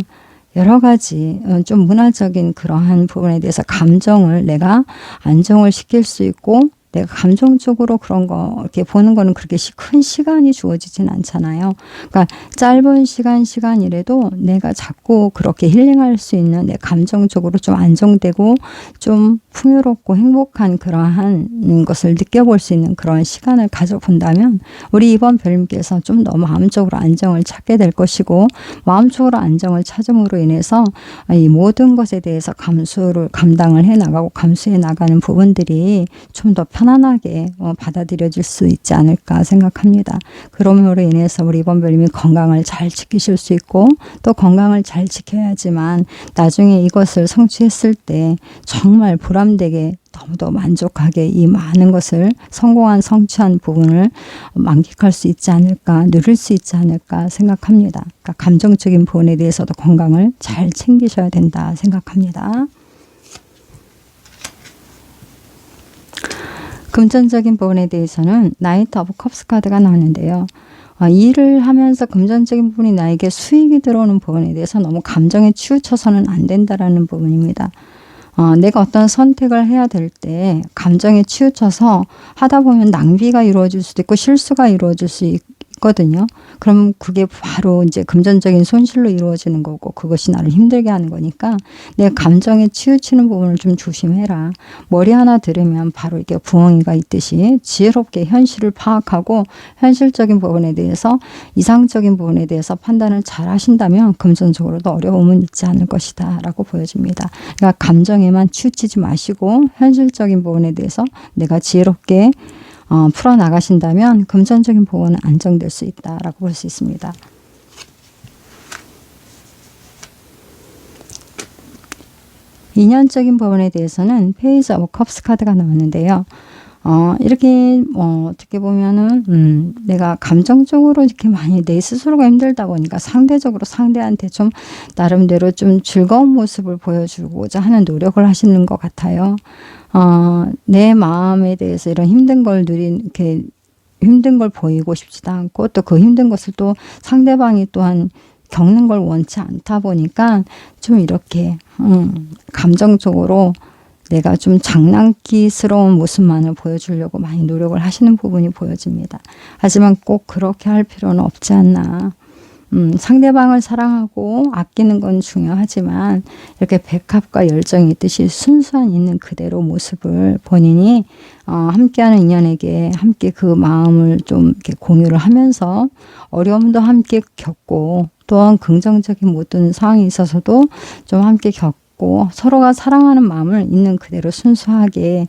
여러 가지 좀 문화적인 그러한 부분에 대해서 감정을 내가 안정을 시킬 수 있고 내가 감정적으로 그런 거 이렇게 보는 거는 그렇게 큰 시간이 주어지진 않잖아요. 그러니까 짧은 시간이라도 내가 자꾸 그렇게 힐링할 수 있는 내 감정적으로 좀 안정되고 좀 풍요롭고 행복한 그러한 것을 느껴볼 수 있는 그런 시간을 가져본다면 우리 이번 별님께서 좀 더 마음적으로 안정을 찾게 될 것이고 마음적으로 안정을 찾음으로 인해서 이 모든 것에 대해서 감당을 해 나가고 감수해 나가는 부분들이 좀 더 편안하게 받아들여질 수 있지 않을까 생각합니다. 그러므로 인해서 우리 이번 별님이 건강을 잘 지키실 수 있고 또 건강을 잘 지켜야지만 나중에 이것을 성취했을 때 정말 보람되게 너무도 만족하게 이 많은 것을 성취한 부분을 만끽할 수 있지 않을까, 누릴 수 있지 않을까 생각합니다. 그러니까 감정적인 부분에 대해서도 건강을 잘 챙기셔야 된다 생각합니다. 금전적인 부분에 대해서는 나이트 오브 컵스 카드가 나왔는데요. 일을 하면서 금전적인 부분이 나에게 수익이 들어오는 부분에 대해서 너무 감정에 치우쳐서는 안 된다라는 부분입니다. 내가 어떤 선택을 해야 될 때 감정에 치우쳐서 하다 보면 낭비가 이루어질 수도 있고 실수가 이루어질 수 있거든요. 그럼 그게 바로 이제 금전적인 손실로 이루어지는 거고 그것이 나를 힘들게 하는 거니까 내 감정에 치우치는 부분을 좀 조심해라. 머리 하나 들으면 바로 이게 부엉이가 있듯이 지혜롭게 현실을 파악하고 현실적인 부분에 대해서 이상적인 부분에 대해서 판단을 잘 하신다면 금전적으로도 어려움은 있지 않을 것이다 라고 보여집니다. 그러니까 감정에만 치우치지 마시고 현실적인 부분에 대해서 내가 지혜롭게 풀어나가신다면 금전적인 부분은 안정될 수 있다라고 볼 수 있습니다. 인연적인 부분에 대해서는 페이지 오브 컵스 카드가 나왔는데요. 이렇게 어떻게 보면은 내가 감정적으로 이렇게 많이 내 스스로가 힘들다 보니까 상대적으로 상대한테 좀 나름대로 좀 즐거운 모습을 보여주고자 하는 노력을 하시는 것 같아요. 내 마음에 대해서 이런 힘든 걸 이렇게 힘든 걸 보이고 싶지도 않고 또 그 힘든 것을 또 상대방이 또한 겪는 걸 원치 않다 보니까 좀 이렇게 감정적으로 내가 좀 장난기스러운 모습만을 보여주려고 많이 노력을 하시는 부분이 보여집니다. 하지만 꼭 그렇게 할 필요는 없지 않나. 상대방을 사랑하고 아끼는 건 중요하지만 이렇게 백합과 열정이 있듯이 순수한 있는 그대로 모습을 본인이 함께하는 인연에게 함께 그 마음을 좀 이렇게 공유를 하면서 어려움도 함께 겪고 또한 긍정적인 모든 상황이 있어서도 좀 함께 겪고 서로가 사랑하는 마음을 있는 그대로 순수하게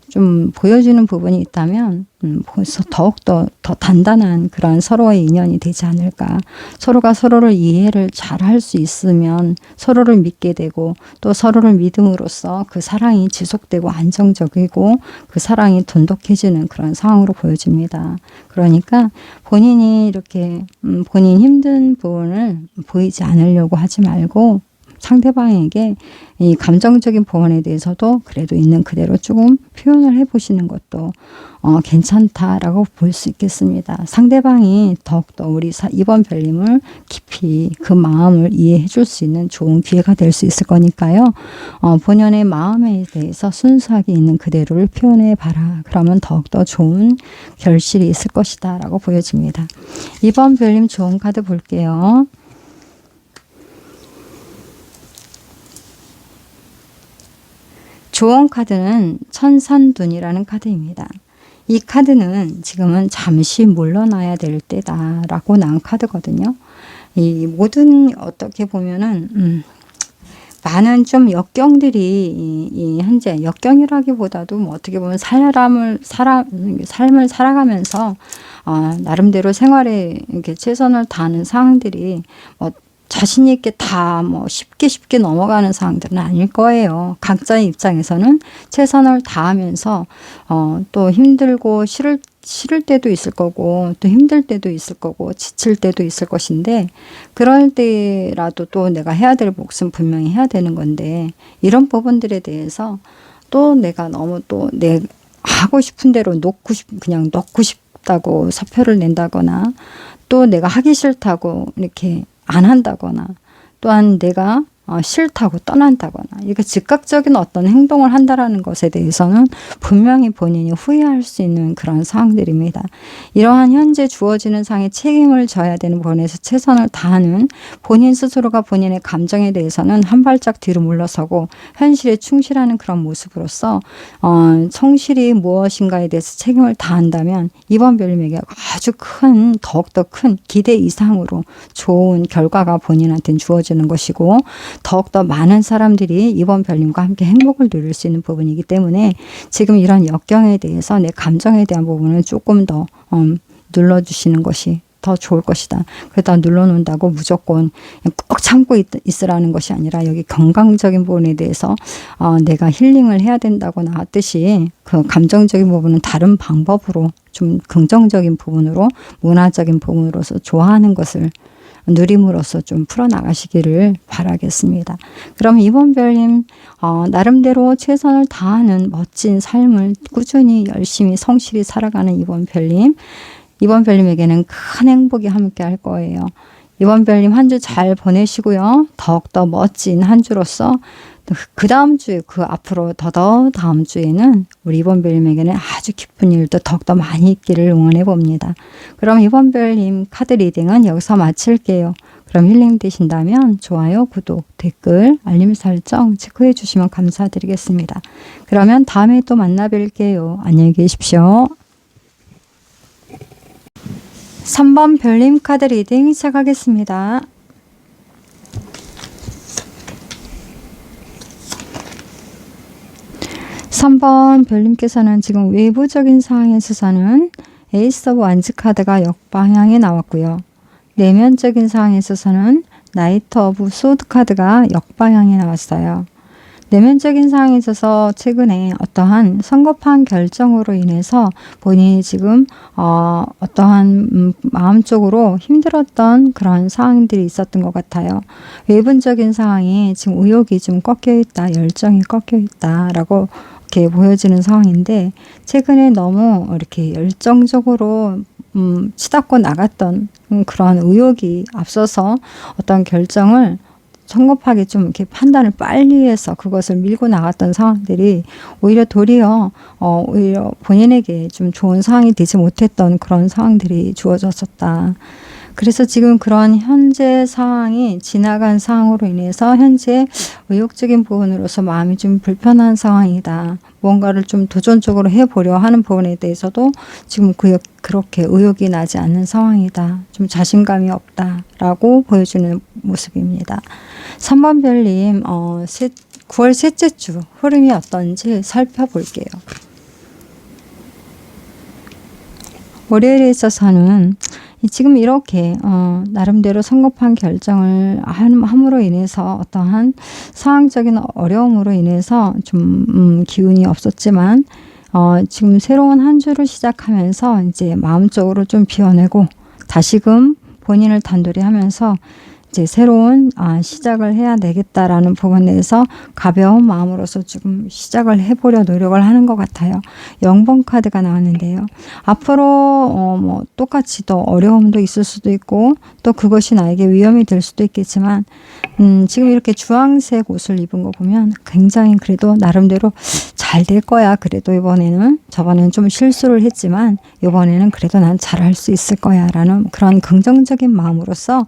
좀 보여주는 부분이 있다면 벌써 더욱더 더 단단한 그런 서로의 인연이 되지 않을까. 서로가 서로를 이해를 잘 할 수 있으면 서로를 믿게 되고 또 서로를 믿음으로써 그 사랑이 지속되고 안정적이고 그 사랑이 돈독해지는 그런 상황으로 보여집니다. 그러니까 본인이 이렇게 본인 힘든 부분을 보이지 않으려고 하지 말고 상대방에게 이 감정적인 부분에 대해서도 그래도 있는 그대로 조금 표현을 해보시는 것도 괜찮다라고 볼 수 있겠습니다. 상대방이 더욱더 우리 이번 별님을 깊이 그 마음을 이해해 줄 수 있는 좋은 기회가 될 수 있을 거니까요. 본연의 마음에 대해서 순수하게 있는 그대로를 표현해 봐라. 그러면 더욱더 좋은 결실이 있을 것이다 라고 보여집니다. 이번 별님 좋은 카드 볼게요. 좋은 카드는 천산둔이라는 카드입니다. 이 카드는 지금은 잠시 물러나야 될 때다라고 나온 카드거든요. 이 모든 어떻게 보면은 많은 좀 역경들이 이 현재 역경이라기보다도 뭐 어떻게 보면 삶을 살아가면서 나름대로 생활에 이렇게 최선을 다하는 상황들이 뭐 자신 있게 다 뭐 쉽게 넘어가는 상황들은 아닐 거예요. 각자의 입장에서는 최선을 다하면서 또 힘들고 싫을 때도 있을 거고 또 힘들 때도 있을 거고 지칠 때도 있을 것인데 그럴 때라도 또 내가 해야 될 몫은 분명히 해야 되는 건데 이런 부분들에 대해서 또 내가 너무 또 내 하고 싶은 대로 그냥 놓고 싶다고 사표를 낸다거나 또 내가 하기 싫다고 이렇게 안 한다거나 또한 내가 싫다고 떠난다거나 이게 즉각적인 어떤 행동을 한다라는 것에 대해서는 분명히 본인이 후회할 수 있는 그런 상황들입니다. 이러한 현재 주어지는 상의 책임을 져야 되는 부분에서 최선을 다하는 본인 스스로가 본인의 감정에 대해서는 한 발짝 뒤로 물러서고 현실에 충실하는 그런 모습으로서 성실히 무엇인가에 대해서 책임을 다한다면 이번 별님에게 아주 더욱더 큰 기대 이상으로 좋은 결과가 본인한테는 주어지는 것이고 더욱더 많은 사람들이 이번 별님과 함께 행복을 누릴 수 있는 부분이기 때문에 지금 이런 역경에 대해서 내 감정에 대한 부분은 조금 더 눌러주시는 것이 더 좋을 것이다. 그러다 눌러놓는다고 무조건 꼭 참고 있으라는 것이 아니라 여기 건강적인 부분에 대해서 내가 힐링을 해야 된다고 나왔듯이 그 감정적인 부분은 다른 방법으로 좀 긍정적인 부분으로 문화적인 부분으로서 좋아하는 것을 누림으로써 좀 풀어나가시기를 바라겠습니다. 그럼 이번 별님 나름대로 최선을 다하는 멋진 삶을 꾸준히 열심히 성실히 살아가는 이번 별님에게는 큰 행복이 함께 할 거예요. 이번 별님 한 주 잘 보내시고요. 더욱더 멋진 한 주로서 그 다음 주에 그 앞으로 더더 다음 주에는 우리 이번 별님에게는 아주 기쁜 일도 더욱더 많이 있기를 응원해 봅니다. 그럼 이번 별님 카드 리딩은 여기서 마칠게요. 그럼 힐링 되신다면 좋아요, 구독, 댓글, 알림 설정 체크해 주시면 감사드리겠습니다. 그러면 다음에 또 만나 뵐게요. 안녕히 계십시오. 3번 별님 카드 리딩 시작하겠습니다. (3번) 별님께서는 지금 외부적인 상황에 있어서는 에이스 오브 완즈 카드가 역방향에 나왔고요. 내면적인 상황에 있어서는 나이트 오브 소드 카드가 역방향에 나왔어요. 내면적인 상황에 있어서 최근에 어떠한 성급한 결정으로 인해서 본인이 지금 어떠한 마음적으로 힘들었던 그런 상황들이 있었던 것 같아요. 외부적인 상황이 지금 의욕이 좀 꺾여 있다, 열정이 꺾여 있다라고 이렇게 보여지는 상황인데 최근에 너무 이렇게 열정적으로 치닫고 나갔던 그런 의욕이 앞서서 어떤 결정을 성급하게 좀 이렇게 판단을 빨리 해서 그것을 밀고 나갔던 상황들이 오히려 도리어 오히려 본인에게 좀 좋은 상황이 되지 못했던 그런 상황들이 주어졌었다. 그래서 지금 그런 현재 상황이 지나간 상황으로 인해서 현재 의욕적인 부분으로서 마음이 좀 불편한 상황이다. 뭔가를 좀 도전적으로 해보려 하는 부분에 대해서도 지금 그렇게 의욕이 나지 않는 상황이다. 좀 자신감이 없다라고 보여주는 모습입니다. 3번 별님 9월 셋째 주 흐름이 어떤지 살펴볼게요. 월요일에 있어서는 지금 이렇게 나름대로 성급한 결정을 함으로 인해서 어떠한 상황적인 어려움으로 인해서 좀 기운이 없었지만 지금 새로운 한 주를 시작하면서 이제 마음적으로 좀 비워내고 다시금 본인을 단돌이 하면서 이제 새로운 시작을 해야 되겠다라는 부분에서 가벼운 마음으로서 지금 시작을 해보려 노력을 하는 것 같아요. 0번 카드가 나왔는데요. 앞으로 뭐 똑같이 또 어려움도 있을 수도 있고 또 그것이 나에게 위험이 될 수도 있겠지만 지금 이렇게 주황색 옷을 입은 거 보면 굉장히 그래도 나름대로 잘 될 거야. 그래도 이번에는 저번에는 좀 실수를 했지만 이번에는 그래도 난 잘할 수 있을 거야 라는 그런 긍정적인 마음으로서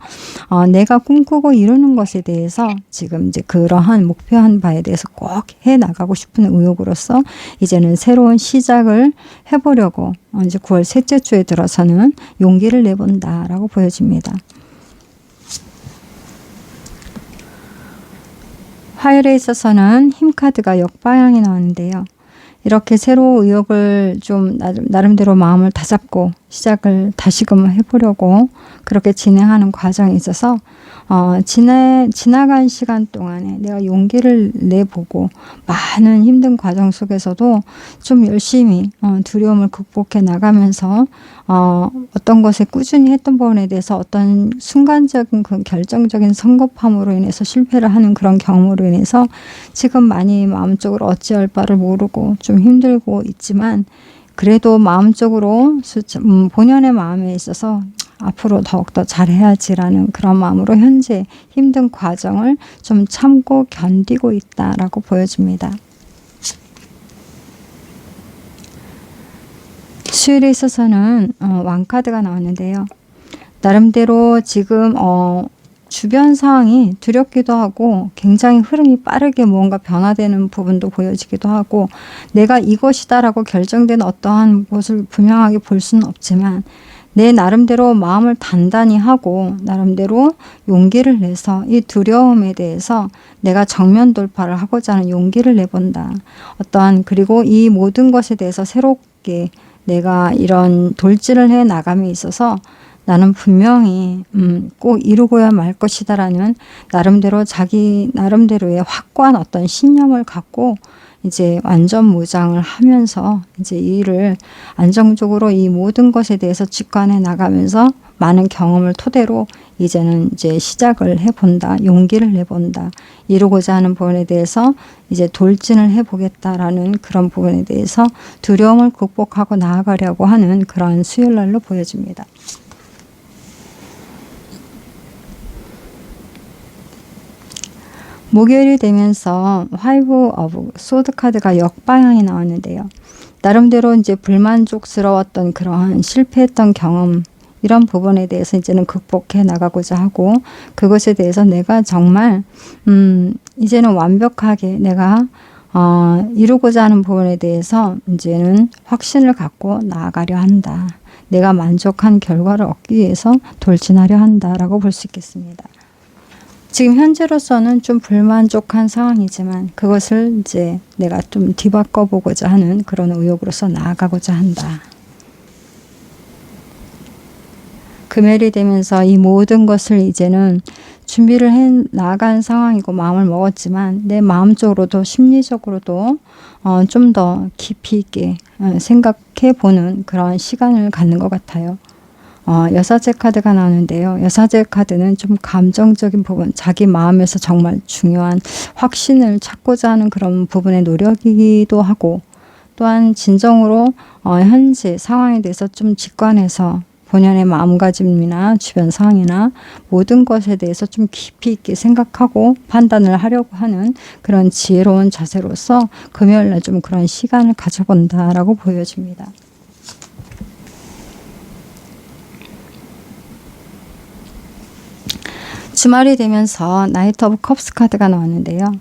내가 꿈꾸고 이루는 것에 대해서 지금 이제 그러한 목표한 바에 대해서 꼭 해 나가고 싶은 의욕으로서 이제는 새로운 시작을 해보려고 이제 9월 셋째 주에 들어서는 용기를 내본다라고 보여집니다. 화요일에 있어서는 힘 카드가 역방향이 나왔는데요. 이렇게 새로 의욕을 좀 나름대로 마음을 다잡고 시작을 다시금 해보려고 그렇게 진행하는 과정에 있어서 지나간 시간 동안에 내가 용기를 내보고 많은 힘든 과정 속에서도 좀 열심히 두려움을 극복해 나가면서 어떤 것에 꾸준히 했던 부분에 대해서 어떤 순간적인 그 결정적인 성급함으로 인해서 실패를 하는 그런 경험으로 인해서 지금 많이 마음적으로 어찌할 바를 모르고 좀 힘들고 있지만 그래도 마음적으로 본연의 마음에 있어서 앞으로 더욱더 잘해야지라는 그런 마음으로 현재 힘든 과정을 좀 참고 견디고 있다라고 보여집니다. 수요일에 있어서는 왕카드가 나왔는데요. 나름대로 지금 주변 상황이 두렵기도 하고 굉장히 흐름이 빠르게 무언가 변화되는 부분도 보여지기도 하고 내가 이것이다 라고 결정된 어떠한 것을 분명하게 볼 수는 없지만 내 나름대로 마음을 단단히 하고 나름대로 용기를 내서 이 두려움에 대해서 내가 정면 돌파를 하고자 하는 용기를 내본다. 그리고 이 모든 것에 대해서 새롭게 내가 이런 돌진을 해 나감에 있어서 나는 분명히 꼭 이루고야 말 것이다라는 나름대로 자기 나름대로의 확고한 어떤 신념을 갖고 이제 완전 무장을 하면서 이제 이 일을 안정적으로 이 모든 것에 대해서 직관해 나가면서 많은 경험을 토대로 이제는 이제 시작을 해본다. 용기를 내본다. 이루고자 하는 부분에 대해서 이제 돌진을 해보겠다라는 그런 부분에 대해서 두려움을 극복하고 나아가려고 하는 그런 수요일날로 보여집니다. 목요일이 되면서 화이브 오브 소드 카드가 역방향이 나왔는데요. 나름대로 이제 불만족스러웠던 그러한 실패했던 경험 이런 부분에 대해서 이제는 극복해 나가고자 하고 그것에 대해서 내가 정말 이제는 완벽하게 내가 이루고자 하는 부분에 대해서 이제는 확신을 갖고 나아가려 한다. 내가 만족한 결과를 얻기 위해서 돌진하려 한다라고 볼 수 있겠습니다. 지금 현재로서는 좀 불만족한 상황이지만 그것을 이제 내가 좀 뒤바꿔 보고자 하는 그런 의욕으로서 나아가고자 한다. 금요일이 되면서 이 모든 것을 이제는 준비를 해 나간 상황이고 마음을 먹었지만 내 마음적으로도 심리적으로도 좀 더 깊이 있게 생각해 보는 그런 시간을 갖는 것 같아요. 여사제 카드가 나오는데요. 여사제 카드는 좀 감정적인 부분, 자기 마음에서 정말 중요한 확신을 찾고자 하는 그런 부분의 노력이기도 하고 또한 진정으로 현재 상황에 대해서 좀 직관해서 본연의 마음가짐이나 주변 상황이나 모든 것에 대해서 좀 깊이 있게 생각하고 판단을 하려고 하는 그런 지혜로운 자세로서 금요일날 좀 그런 시간을 가져본다라고 보여집니다. 주말이 되면서 나이트 오브 컵스 카드가 나왔는데요.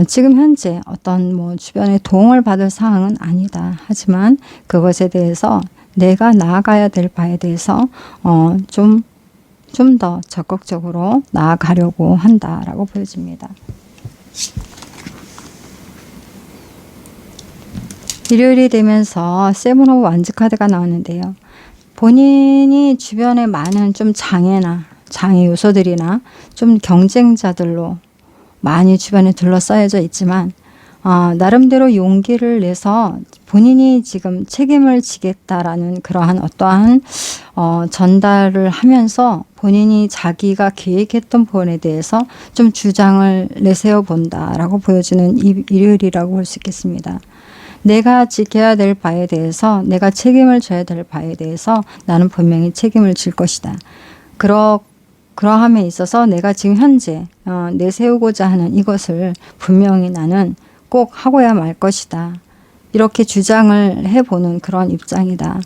지금 현재 어떤 주변에 도움을 받을 상황은 아니다. 하지만 그것에 대해서 내가 나아가야 될 바에 대해서 좀 더 적극적으로 나아가려고 한다라고 보여집니다. 일요일이 되면서 세븐 오브 완즈 카드가 나왔는데요. 본인이 주변에 많은 좀 장애 요소들이나 좀 경쟁자들로 많이 주변에 둘러싸여져 있지만 나름대로 용기를 내서 본인이 지금 책임을 지겠다라는 그러한 어떠한 전달을 하면서 본인이 자기가 계획했던 부분에 대해서 좀 주장을 내세워 본다라고 보여주는 일요일이라고 볼 수 있겠습니다. 내가 지켜야 될 바에 대해서 내가 책임을 져야 될 바에 대해서 나는 분명히 책임을 질 것이다. 그러함에 있어서 내가 지금 현재 내세우고자 하는 이것을 분명히 나는 꼭 하고야 말 것이다. 이렇게 주장을 해보는 그런 입장이다.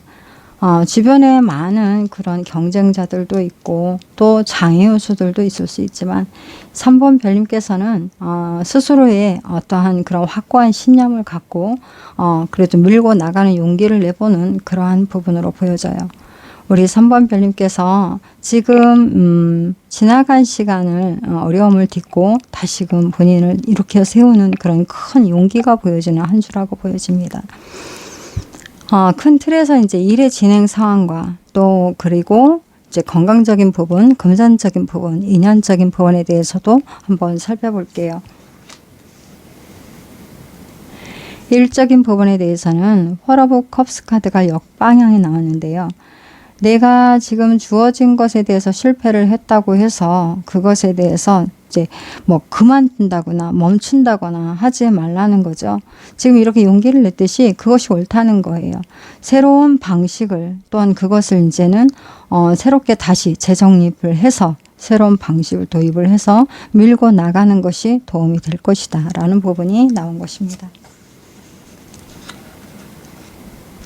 주변에 많은 그런 경쟁자들도 있고 또 장애 요소들도 있을 수 있지만 3번 별님께서는 스스로의 어떠한 그런 확고한 신념을 갖고 그래도 밀고 나가는 용기를 내보는 그러한 부분으로 보여져요. 우리 3번 별님께서 지금 지나간 시간을 어려움을 딛고 다시금 본인을 일으켜 세우는 그런 큰 용기가 보여지는 한 주라고 보여집니다. 큰 틀에서 이제 일의 진행 상황과 또 그리고 이제 건강적인 부분, 금전적인 부분, 인연적인 부분에 대해서도 한번 살펴볼게요. 일적인 부분에 대해서는 홀 오브 컵스 카드가 역방향이 나왔는데요. 내가 지금 주어진 것에 대해서 실패를 했다고 해서 그것에 대해서 이제 그만둔다거나 멈춘다거나 하지 말라는 거죠. 지금 이렇게 용기를 냈듯이 그것이 옳다는 거예요. 새로운 방식을 또한 그것을 이제는 새롭게 다시 재정립을 해서 새로운 방식을 도입을 해서 밀고 나가는 것이 도움이 될 것이다 라는 부분이 나온 것입니다.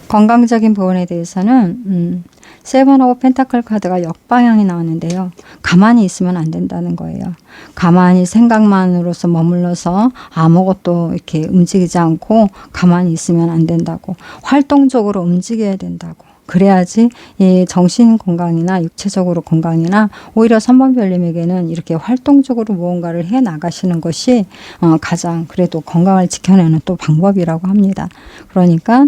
건강적인 부분에 대해서는 세븐 오브 펜타클 카드가 역방향이 나왔는데요. 가만히 있으면 안 된다는 거예요. 가만히 생각만으로서 머물러서 아무것도 이렇게 움직이지 않고 가만히 있으면 안 된다고. 활동적으로 움직여야 된다고. 그래야지 이 정신 건강이나 육체적으로 건강이나 오히려 3번 별님에게는 이렇게 활동적으로 무언가를 해 나가시는 것이 가장 그래도 건강을 지켜내는 또 방법이라고 합니다. 그러니까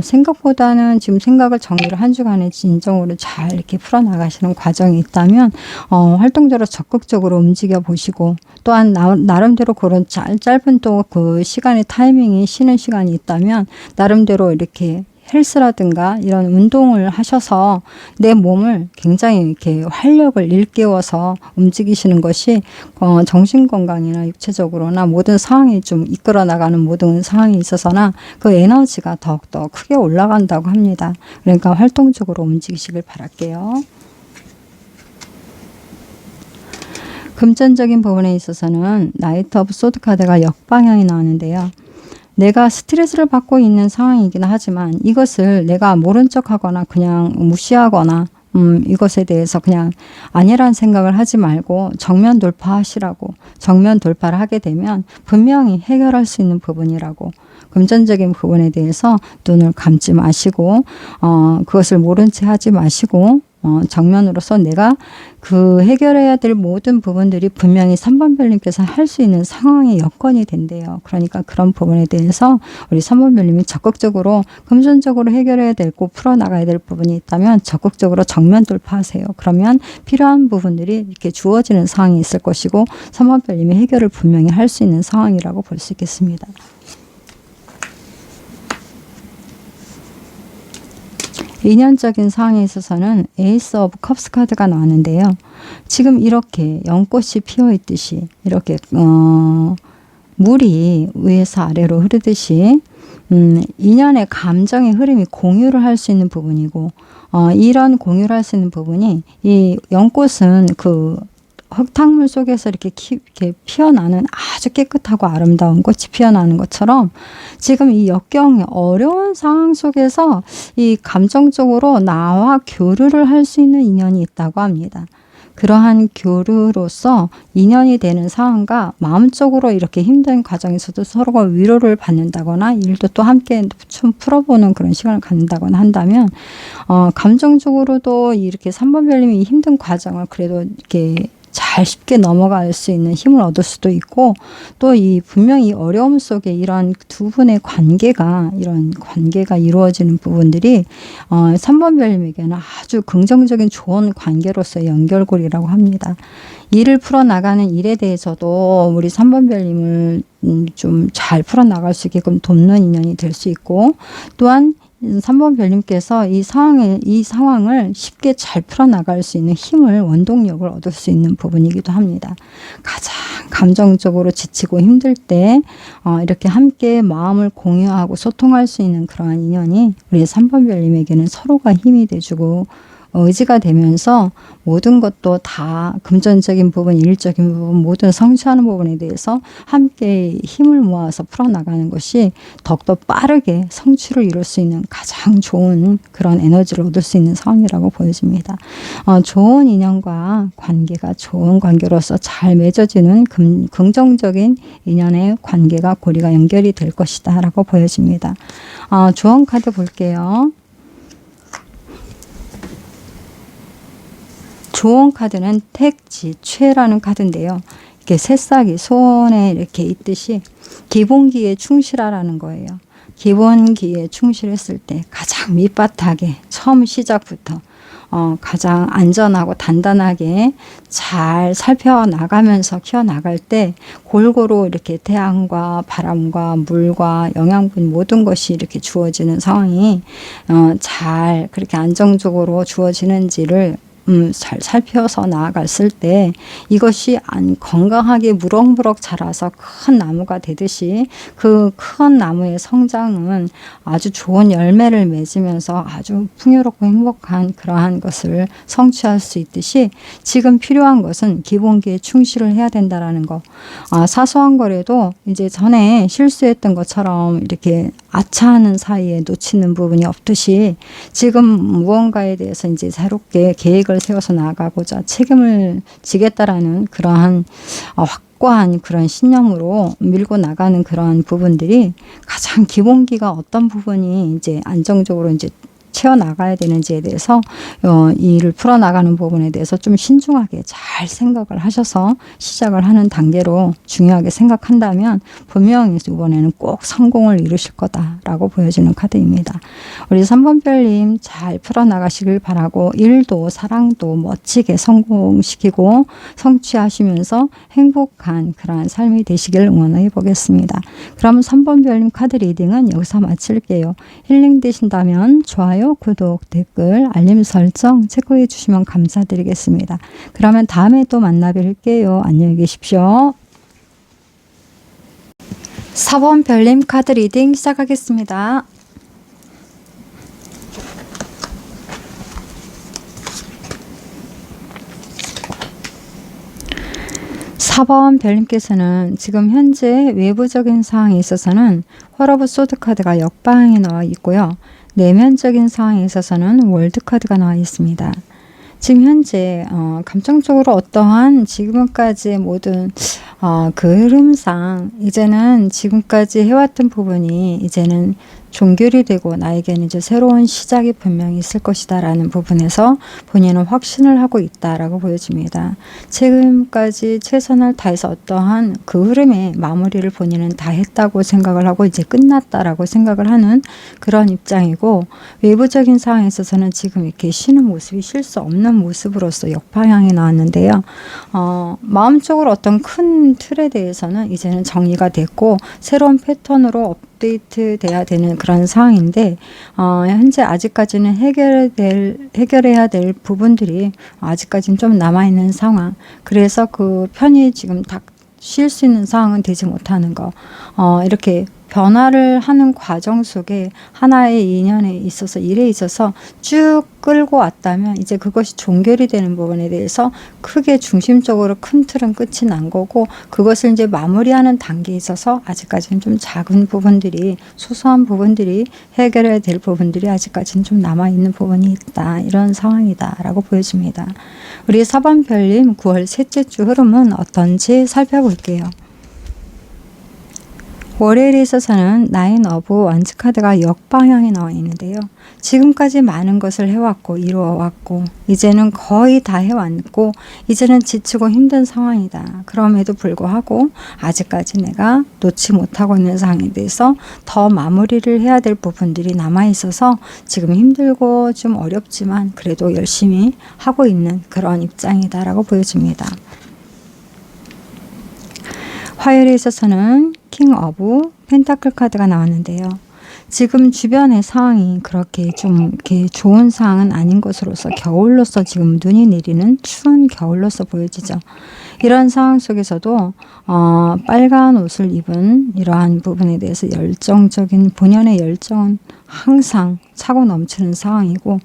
생각보다는 지금 생각을 정리를 한 주간에 진정으로 잘 이렇게 풀어나가시는 과정이 있다면 활동적으로 적극적으로 움직여 보시고, 또한 나름대로 그런 짧은 또 그 시간의 타이밍이 쉬는 시간이 있다면 나름대로 이렇게 헬스라든가 이런 운동을 하셔서 내 몸을 굉장히 이렇게 활력을 일깨워서 움직이시는 것이 정신건강이나 육체적으로나 모든 상황이 좀 이끌어 나가는 모든 상황에 있어서나 그 에너지가 더욱더 크게 올라간다고 합니다. 그러니까 활동적으로 움직이시길 바랄게요. 금전적인 부분에 있어서는 나이트 오브 소드 카드가 역방향이 나왔는데요. 내가 스트레스를 받고 있는 상황이긴 하지만 이것을 내가 모른 척하거나 그냥 무시하거나 이것에 대해서 그냥 아니란 생각을 하지 말고 정면 돌파하시라고, 정면 돌파를 하게 되면 분명히 해결할 수 있는 부분이라고, 금전적인 부분에 대해서 눈을 감지 마시고 그것을 모른 채 하지 마시고 정면으로서 내가 그 해결해야 될 모든 부분들이 분명히 3번 별님께서 할 수 있는 상황의 여건이 된대요. 그러니까 그런 부분에 대해서 우리 3번 별님이 적극적으로 금전적으로 해결해야 되고 풀어나가야 될 부분이 있다면 적극적으로 정면 돌파하세요. 그러면 필요한 부분들이 이렇게 주어지는 상황이 있을 것이고 3번 별님이 해결을 분명히 할 수 있는 상황이라고 볼 수 있겠습니다. 인연적인 상황에 있어서는 에이스 오브 컵스 카드가 나왔는데요. 지금 이렇게 연꽃이 피어 있듯이 이렇게 물이 위에서 아래로 흐르듯이 인연의 감정의 흐름이 공유를 할 수 있는 부분이고 이런 공유를 할 수 있는 부분이 이 연꽃은 그 흙탕물 속에서 이렇게 피어나는 아주 깨끗하고 아름다운 꽃이 피어나는 것처럼 지금 이 역경의 어려운 상황 속에서 이 감정적으로 나와 교류를 할 수 있는 인연이 있다고 합니다. 그러한 교류로서 인연이 되는 상황과 마음적으로 이렇게 힘든 과정에서도 서로가 위로를 받는다거나 일도 또 함께 좀 풀어보는 그런 시간을 갖는다거나 한다면 감정적으로도 이렇게 3번 별님이 힘든 과정을 그래도 이렇게 잘 쉽게 넘어갈 수 있는 힘을 얻을 수도 있고, 또 이 분명히 어려움 속에 이런 두 분의 관계가 이루어지는 부분들이 3번 별님에게는 아주 긍정적인 좋은 관계로서의 연결고리라고 합니다. 일을 풀어나가는 일에 대해서도 우리 3번 별님을 좀 잘 풀어나갈 수 있게끔 돕는 인연이 될 수 있고, 또한 3번 별님께서 이 상황을 쉽게 잘 풀어나갈 수 있는 힘을, 원동력을 얻을 수 있는 부분이기도 합니다. 가장 감정적으로 지치고 힘들 때 이렇게 함께 마음을 공유하고 소통할 수 있는 그러한 인연이 우리 3번 별님에게는 서로가 힘이 돼주고 의지가 되면서 모든 것도 다 금전적인 부분, 일적인 부분 모든 성취하는 부분에 대해서 함께 힘을 모아서 풀어나가는 것이 더욱더 빠르게 성취를 이룰 수 있는 가장 좋은 그런 에너지를 얻을 수 있는 상황이라고 보여집니다. 좋은 인연과 관계가 좋은 관계로서 잘 맺어지는 긍정적인 인연의 관계가 고리가 연결이 될 것이다 라고 보여집니다. 조언 카드 볼게요. 조언 카드는 택지최라는 카드인데요. 이렇게 새싹이 손에 이렇게 있듯이 기본기에 충실하라는 거예요. 기본기에 충실했을 때 가장 밑바닥에 처음 시작부터 가장 안전하고 단단하게 잘 살펴나가면서 키워나갈 때 골고루 이렇게 태양과 바람과 물과 영양분 모든 것이 이렇게 주어지는 상황이 잘 그렇게 안정적으로 주어지는지를 잘 살펴서 나아갔을 때 이것이 건강하게 무럭무럭 자라서 큰 나무가 되듯이 그 큰 나무의 성장은 아주 좋은 열매를 맺으면서 아주 풍요롭고 행복한 그러한 것을 성취할 수 있듯이 지금 필요한 것은 기본기에 충실을 해야 된다라는 거. 사소한 거라도 이제 전에 실수했던 것처럼 이렇게 아차하는 사이에 놓치는 부분이 없듯이 지금 무언가에 대해서 이제 새롭게 계획을 세워서 나아가고자 책임을 지겠다라는 그러한 확고한 그런 신념으로 밀고 나가는 그러한 부분들이 가장 기본기가 어떤 부분이 이제 안정적으로 이제 채워나가야 되는지에 대해서 이 일을 풀어나가는 부분에 대해서 좀 신중하게 잘 생각을 하셔서 시작을 하는 단계로 중요하게 생각한다면 분명히 이번에는 꼭 성공을 이루실 거다라고 보여지는 카드입니다. 우리 3번 별님 잘 풀어나가시길 바라고 일도 사랑도 멋지게 성공시키고 성취하시면서 행복한 그러한 삶이 되시길 응원해 보겠습니다. 그럼 3번 별님 카드 리딩은 여기서 마칠게요. 힐링 되신다면 좋아요, 구독, 댓글, 알림 설정 체크해 주시면 감사드리겠습니다. 그러면 다음에 또 만나 뵐게요. 안녕히 계십시오. 4번 별님 카드 리딩 시작하겠습니다. (4번) 별님께서는 지금 현재 외부적인 상황에 있어서는 홀 오브 소드 카드가 역방향에 나와 있고요. 내면적인 상황에 있어서는 월드 카드가 나와 있습니다. 지금 현재 감정적으로 어떠한 지금까지의 모든 그 흐름상 이제는 지금까지 해왔던 부분이 이제는 종결이 되고 나에게는 이제 새로운 시작이 분명히 있을 것이다 라는 부분에서 본인은 확신을 하고 있다라고 보여집니다. 지금까지 최선을 다해서 어떠한 그 흐름의 마무리를 본인은 다 했다고 생각을 하고 이제 끝났다라고 생각을 하는 그런 입장이고, 외부적인 상황에 있어서는 지금 이렇게 쉬는 모습이 쉴 수 없는 모습으로서 역방향이 나왔는데요. 마음적으로 어떤 큰 틀에 대해서는 이제는 정리가 됐고 새로운 패턴으로 업데이트 돼야 되는 그런 상황인데, 현재 아직까지는 해결해야 될 부분들이 아직까지는 좀 남아있는 상황. 그래서 그 편히 지금 딱 쉴 수 있는 상황은 되지 못하는 거. 이렇게 변화를 하는 과정 속에 하나의 인연에 있어서 일에 있어서 쭉 끌고 왔다면 이제 그것이 종결이 되는 부분에 대해서 크게 중심적으로 큰 틀은 끝이 난 거고, 그것을 이제 마무리하는 단계에 있어서 아직까지는 좀 작은 부분들이, 소소한 부분들이 해결해야 될 부분들이 아직까지는 좀 남아있는 부분이 있다, 이런 상황이다 라고 보여집니다. 우리 4번 별님 9월 셋째 주 흐름은 어떤지 살펴볼게요. 월요일에 있어서는 나인 오브 원즈 카드가 역방향에 나와 있는데요. 지금까지 많은 것을 해왔고 이루어왔고 이제는 거의 다 해왔고 이제는 지치고 힘든 상황이다. 그럼에도 불구하고 아직까지 내가 놓지 못하고 있는 상황에 대해서 더 마무리를 해야 될 부분들이 남아있어서 지금 힘들고 좀 어렵지만 그래도 열심히 하고 있는 그런 입장이다라고 보여집니다. 화요일에 있어서는 킹 오브 펜타클 카드가 나왔는데요. 지금 주변의 상황이 그렇게 좀 이렇게 좋은 상황은 아닌 것으로서 겨울로서 지금 눈이 내리는 추운 겨울로서 보여지죠. 이런 상황 속에서도 빨간 옷을 입은 이러한 부분에 대해서 열정적인 본연의 열정은 항상 차고 넘치는 상황이고,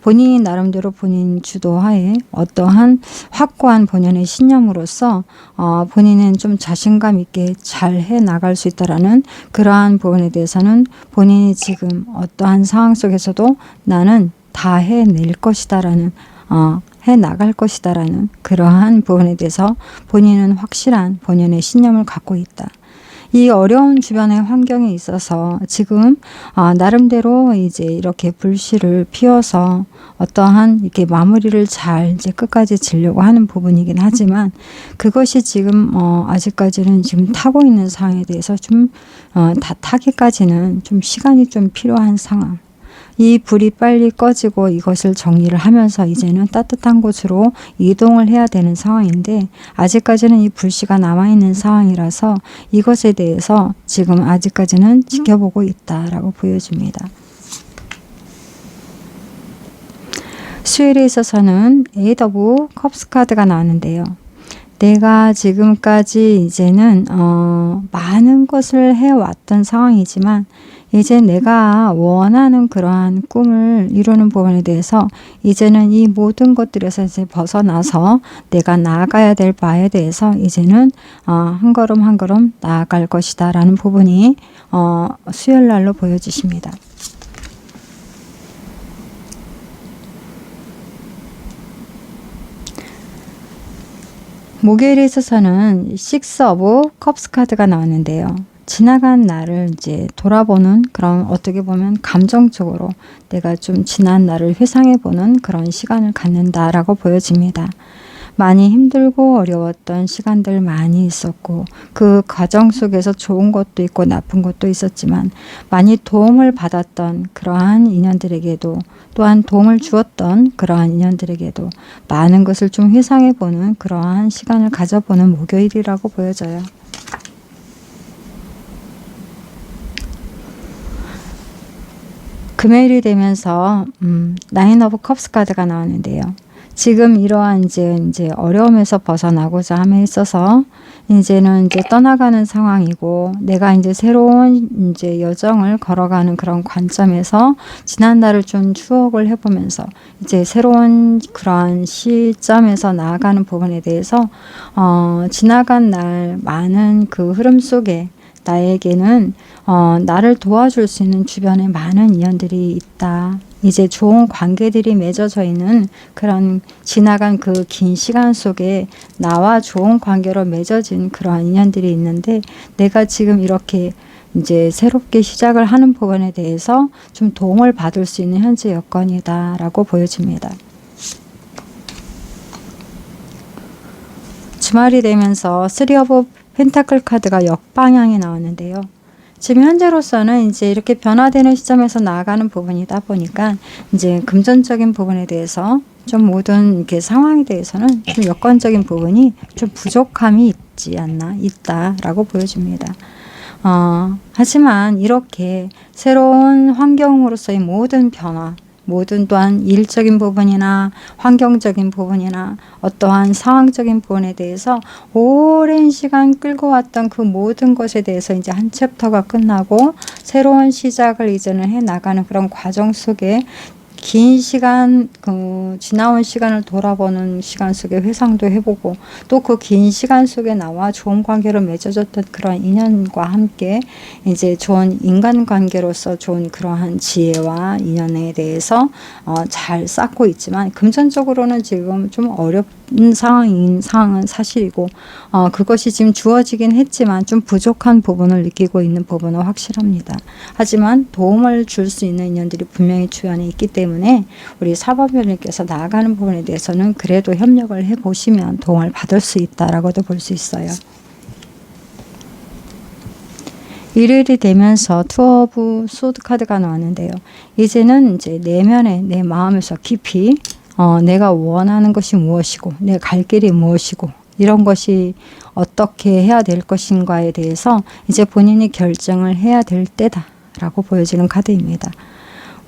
본인이 나름대로 본인 주도하에 어떠한 확고한 본연의 신념으로서 본인은 좀 자신감 있게 잘 해 나갈 수 있다라는 그러한 부분에 대해서는 본인이 지금 어떠한 상황 속에서도 나는 다 해낼 것이다라는 해 나갈 것이다라는 그러한 부분에 대해서 본인은 확실한 본연의 신념을 갖고 있다. 이 어려운 주변의 환경에 있어서 지금 나름대로 이제 이렇게 불씨를 피워서 어떠한 이렇게 마무리를 잘 이제 끝까지 지려고 하는 부분이긴 하지만, 그것이 지금 아직까지는 지금 타고 있는 상황에 대해서 좀 다 타기까지는 좀 시간이 좀 필요한 상황. 이 불이 빨리 꺼지고 이것을 정리를 하면서 이제는 따뜻한 곳으로 이동을 해야 되는 상황인데, 아직까지는 이 불씨가 남아있는 상황이라서 이것에 대해서 지금 아직까지는 지켜보고 있다라고 보여집니다. 수요일에 있어서는 에이트 오브 컵스 카드가 나왔는데요. 내가 지금까지 이제는 많은 것을 해왔던 상황이지만 이제 내가 원하는 그러한 꿈을 이루는 부분에 대해서 이제는 이 모든 것들에서 이제 벗어나서 내가 나아가야 될 바에 대해서 이제는 한 걸음 한 걸음 나아갈 것이다 라는 부분이 수요일 날로 보여지십니다. 목요일에 있어서는 식스 오브 컵스 카드가 나왔는데요. 지나간 날을 이제 돌아보는 그런, 어떻게 보면 감정적으로 내가 좀 지난 날을 회상해보는 그런 시간을 갖는다라고 보여집니다. 많이 힘들고 어려웠던 시간들 많이 있었고, 그 과정 속에서 좋은 것도 있고 나쁜 것도 있었지만, 많이 도움을 받았던 그러한 인연들에게도, 또한 도움을 주었던 그러한 인연들에게도 많은 것을 좀 회상해보는 그러한 시간을 가져보는 목요일이라고 보여져요. 금요일이 되면서 나인 오브 컵스 카드가 나왔는데요. 지금 이러한 이제 어려움에서 벗어나고자 함에 있어서 이제는 이제 떠나가는 상황이고, 내가 이제 새로운 이제 여정을 걸어가는 그런 관점에서 지난 날을 좀 추억을 해보면서 이제 새로운 그러한 시점에서 나아가는 부분에 대해서 지나간 날 많은 그 흐름 속에 나에게는 나를 도와줄 수 있는 주변에 많은 인연들이 있다. 이제 좋은 관계들이 맺어져 있는 그런 지나간 그 긴 시간 속에 나와 좋은 관계로 맺어진 그러한 인연들이 있는데, 내가 지금 이렇게 이제 새롭게 시작을 하는 부분에 대해서 좀 도움을 받을 수 있는 현재 여건이다 라고 보여집니다. 주말이 되면서 3 오브 펜타클 카드가 역방향이 나왔는데요. 지금 현재로서는 이제 이렇게 변화되는 시점에서 나아가는 부분이다 보니까 이제 금전적인 부분에 대해서 좀 모든 이렇게 상황에 대해서는 좀 여건적인 부분이 좀 부족함이 있지 않나, 있다라고 보여집니다. 하지만 이렇게 새로운 환경으로서의 모든 변화, 모든 또한 일적인 부분이나 환경적인 부분이나 어떠한 상황적인 부분에 대해서 오랜 시간 끌고 왔던 그 모든 것에 대해서 이제 한 챕터가 끝나고 새로운 시작을 이제는 해 나가는 그런 과정 속에 긴 시간, 지나온 시간을 돌아보는 시간 속에 회상도 해보고, 또 그 긴 시간 속에 나와 좋은 관계로 맺어졌던 그런 인연과 함께 이제 좋은 인간관계로서 좋은 그러한 지혜와 인연에 대해서 잘 쌓고 있지만, 금전적으로는 지금 좀 어렵은 상황은 사실이고, 그것이 지금 주어지긴 했지만 좀 부족한 부분을 느끼고 있는 부분은 확실합니다. 하지만 도움을 줄 수 있는 인연들이 분명히 주변에 있기 때문에 우리 사법연님께서 나아가는 부분에 대해서는 그래도 협력을 해보시면 도움을 받을 수 있다라고도 볼 수 있어요. 일요일이 되면서 2 오브 소드 카드가 나왔는데요. 이제는 이제 내면에, 내 마음에서 깊이 내가 원하는 것이 무엇이고 내 갈 길이 무엇이고 이런 것이 어떻게 해야 될 것인가에 대해서 이제 본인이 결정을 해야 될 때다라고 보여지는 카드입니다.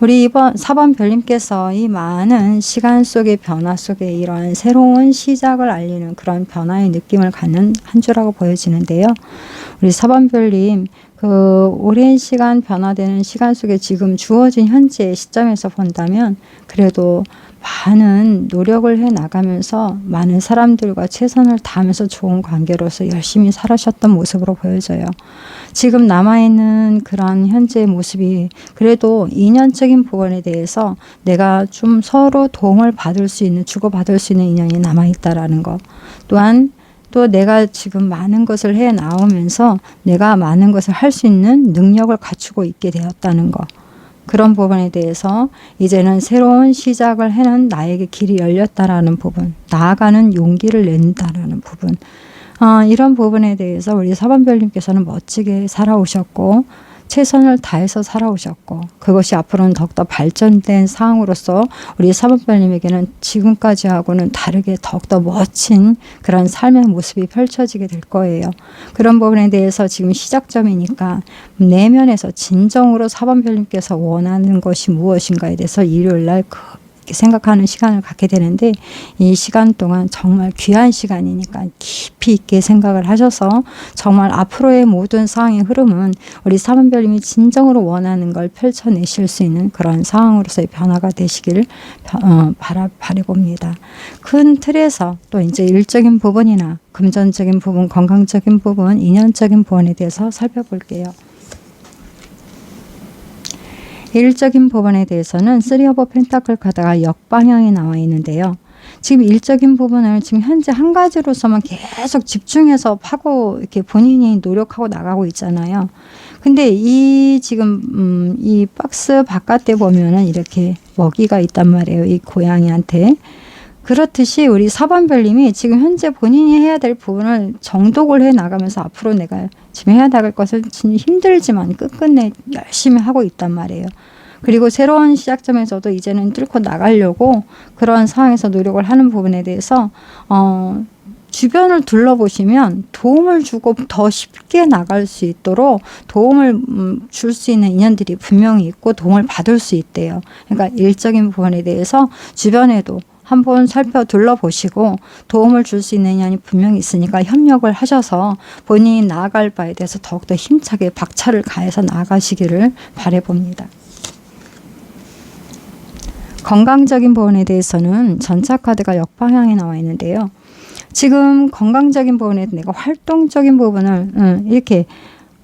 우리 이번 4번 별님께서 이 많은 시간 속의 변화 속에 이러한 새로운 시작을 알리는 그런 변화의 느낌을 갖는 한 주라고 보여지는데요. 우리 4번 별님, 그 오랜 시간 변화되는 시간 속에 지금 주어진 현재의 시점에서 본다면 그래도 많은 노력을 해 나가면서 많은 사람들과 최선을 다하면서 좋은 관계로서 열심히 살아셨던 모습으로 보여져요. 지금 남아있는 그런 현재의 모습이 그래도 인연적인 부분에 대해서 내가 좀 서로 도움을 받을 수 있는, 주고받을 수 있는 인연이 남아있다라는 것. 또한 또 내가 지금 많은 것을 해 나오면서 내가 많은 것을 할 수 있는 능력을 갖추고 있게 되었다는 것. 그런 부분에 대해서 이제는 새로운 시작을 해는 나에게 길이 열렸다라는 부분, 나아가는 용기를 낸다라는 부분, 이런 부분에 대해서 우리 사반별님께서는 멋지게 살아오셨고 최선을 다해서 살아오셨고, 그것이 앞으로는 더욱더 발전된 상황으로서 우리 사반별님에게는 지금까지 하고는 다르게 더욱더 멋진 그런 삶의 모습이 펼쳐지게 될 거예요. 그런 부분에 대해서 지금 시작점이니까 내면에서 진정으로 사반별님께서 원하는 것이 무엇인가에 대해서 일요일날 생각하는 시간을 갖게 되는데, 이 시간 동안 정말 귀한 시간이니까 깊이 있게 생각을 하셔서 정말 앞으로의 모든 상황의 흐름은 우리 사문별님이 진정으로 원하는 걸 펼쳐내실 수 있는 그런 상황으로서의 변화가 되시길 바라봅니다. 큰 틀에서 또 이제 일적인 부분이나 금전적인 부분, 건강적인 부분, 인연적인 부분에 대해서 살펴볼게요. 일적인 부분에 대해서는 3 오브 펜타클 카드가 역방향이 나와 있는데요. 지금 일적인 부분을 지금 현재 한 가지로서만 계속 집중해서 파고 이렇게 본인이 노력하고 나가고 있잖아요. 근데 이 지금 이 박스 바깥에 보면은 이렇게 먹이가 있단 말이에요. 이 고양이한테. 그렇듯이 우리 4번 별님이 지금 현재 본인이 해야 될 부분을 정독을 해 나가면서 앞으로 내가 지금 해야 나갈 것을 힘들지만 끝끝내 열심히 하고 있단 말이에요. 그리고 새로운 시작점에서도 이제는 뚫고 나가려고 그런 상황에서 노력을 하는 부분에 대해서 주변을 둘러보시면 도움을 주고 더 쉽게 나갈 수 있도록 도움을 줄 수 있는 인연들이 분명히 있고 도움을 받을 수 있대요. 그러니까 일적인 부분에 대해서 주변에도 한번 살펴 둘러보시고 도움을 줄 수 있는 인연이 분명히 있으니까 협력을 하셔서 본인이 나아갈 바에 대해서 더욱더 힘차게 박차를 가해서 나아가시기를 바라봅니다. 건강적인 부분에 대해서는 전차카드가 역방향에 나와 있는데요. 지금 건강적인 부분에 내가 활동적인 부분을 이렇게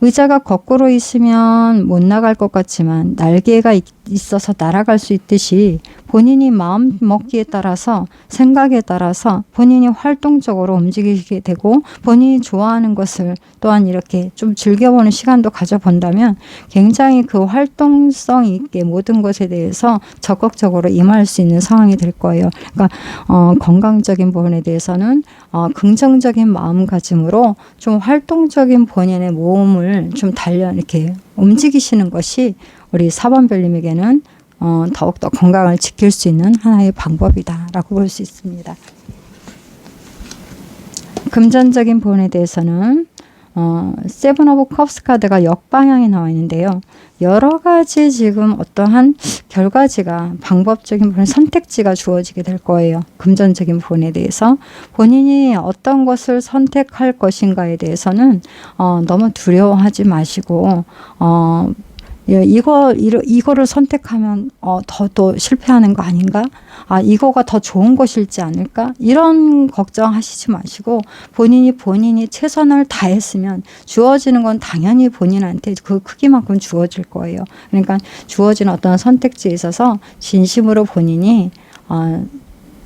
의자가 거꾸로 있으면 못 나갈 것 같지만 날개가 있어서 날아갈 수 있듯이 본인이 마음 먹기에 따라서 생각에 따라서 본인이 활동적으로 움직이게 되고 본인이 좋아하는 것을 또한 이렇게 좀 즐겨보는 시간도 가져본다면 굉장히 그 활동성 있게 모든 것에 대해서 적극적으로 임할 수 있는 상황이 될 거예요. 그러니까 건강적인 부분에 대해서는 긍정적인 마음가짐으로 좀 활동적인 본인의 몸을 좀 이렇게 움직이시는 것이 우리 4번 별님에게는 더욱더 건강을 지킬 수 있는 하나의 방법이다라고 볼 수 있습니다. 금전적인 부분에 대해서는 세븐 오브 컵스 카드가 역방향에 나와 있는데요. 여러 가지 지금 어떠한 결과지가 방법적인 부분 선택지가 주어지게 될 거예요. 금전적인 부분에 대해서 본인이 어떤 것을 선택할 것인가에 대해서는 너무 두려워하지 마시고 이거를 선택하면 더 실패하는 거 아닌가? 이거가 더 좋은 것일지 않을까? 이런 걱정하시지 마시고 본인이 최선을 다했으면 주어지는 건 당연히 본인한테 그 크기만큼 주어질 거예요. 그러니까 주어진 어떤 선택지에 있어서 진심으로 본인이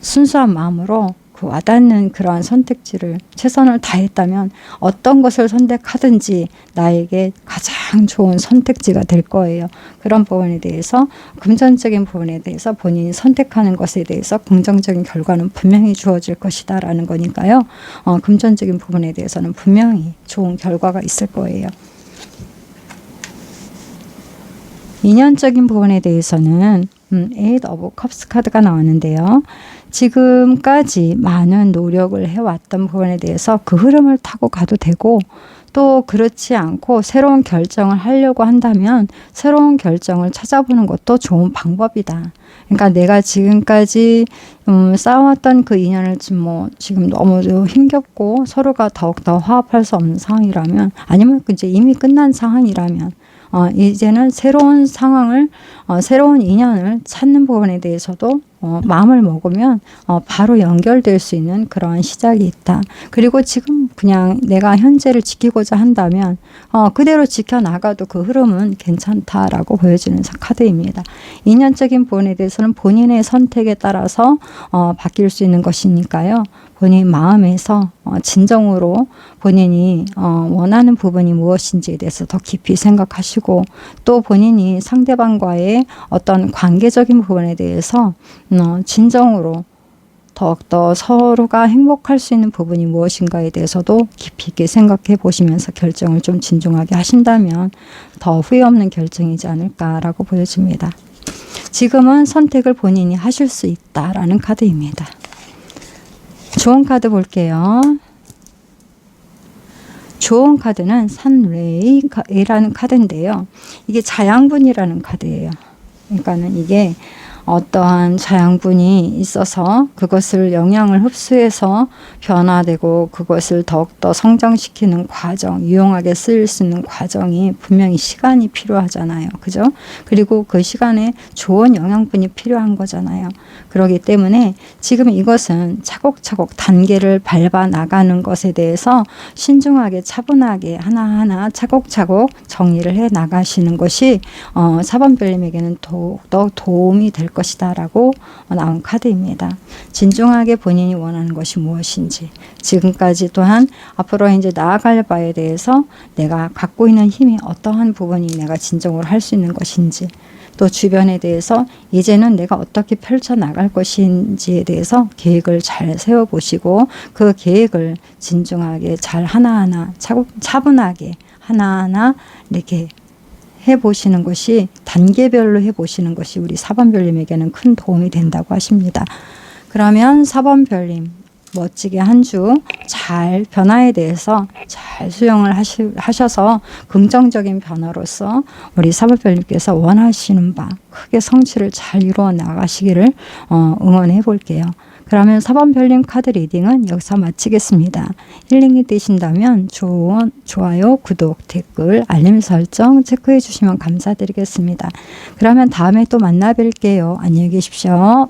순수한 마음으로 그 와닿는 그러한 선택지를 최선을 다했다면 어떤 것을 선택하든지 나에게 가장 좋은 선택지가 될 거예요. 그런 부분에 대해서 금전적인 부분에 대해서 본인이 선택하는 것에 대해서 긍정적인 결과는 분명히 주어질 것이다 라는 거니까요. 금전적인 부분에 대해서는 분명히 좋은 결과가 있을 거예요. 인연적인 부분에 대해서는 Eight of Cups 카드가 나왔는데요. 지금까지 많은 노력을 해왔던 부분에 대해서 그 흐름을 타고 가도 되고 또 그렇지 않고 새로운 결정을 하려고 한다면 새로운 결정을 찾아보는 것도 좋은 방법이다. 그러니까 내가 지금까지 쌓아왔던 그 인연을 지금 너무 힘겹고 서로가 더욱더 화합할 수 없는 상황이라면 아니면 이제 이미 끝난 상황이라면 이제는 새로운 상황을 새로운 인연을 찾는 부분에 대해서도 마음을 먹으면 바로 연결될 수 있는 그러한 시작이 있다. 그리고 지금 그냥 내가 현재를 지키고자 한다면 그대로 지켜나가도 그 흐름은 괜찮다라고 보여주는 카드입니다. 인연적인 부분에 대해서는 본인의 선택에 따라서 바뀔 수 있는 것이니까요. 본인 마음에서 진정으로 본인이 원하는 부분이 무엇인지에 대해서 더 깊이 생각하시고 또 본인이 상대방과의 어떤 관계적인 부분에 대해서 진정으로 더욱더 서로가 행복할 수 있는 부분이 무엇인가에 대해서도 깊이 있게 생각해 보시면서 결정을 좀 진중하게 하신다면 더 후회 없는 결정이지 않을까라고 보여집니다. 지금은 선택을 본인이 하실 수 있다라는 카드입니다. 좋은 카드 볼게요. 좋은 카드는 산레이라는 카드인데요. 이게 자양분이라는 카드예요. 그러니까는 이게 어떠한 자양분이 있어서 그것을 영양을 흡수해서 변화되고 그것을 더욱더 성장시키는 과정, 유용하게 쓰일 수 있는 과정이 분명히 시간이 필요하잖아요. 그죠? 그리고 그 시간에 좋은 영양분이 필요한 거잖아요. 그렇기 때문에 지금 이것은 차곡차곡 단계를 밟아 나가는 것에 대해서 신중하게 차분하게 하나하나 차곡차곡 정리를 해 나가시는 것이 4번 별님에게는 더욱 도움이 될 것이다 라고 나온 카드입니다. 진중하게 본인이 원하는 것이 무엇인지, 지금까지 또한 앞으로 이제 나아갈 바에 대해서 내가 갖고 있는 힘이 어떠한 부분이 내가 진정으로 할 수 있는 것인지, 또 주변에 대해서 이제는 내가 어떻게 펼쳐나갈 것인지에 대해서 계획을 잘 세워보시고 그 계획을 진중하게 잘 하나하나 차분하게 하나하나 이렇게 해보시는 것이, 단계별로 해보시는 것이 우리 4번별님에게는 큰 도움이 된다고 하십니다. 그러면 4번별님 멋지게 한 주 잘 변화에 대해서 잘 수용을 하셔서 긍정적인 변화로서 우리 4번별님께서 원하시는 바 크게 성취를 잘 이루어 나가시기를 응원해 볼게요. 그러면 4번별님 카드 리딩은 여기서 마치겠습니다. 힐링이 되신다면 좋아요, 구독, 댓글, 알림 설정 체크해 주시면 감사드리겠습니다. 그러면 다음에 또 만나 뵐게요. 안녕히 계십시오.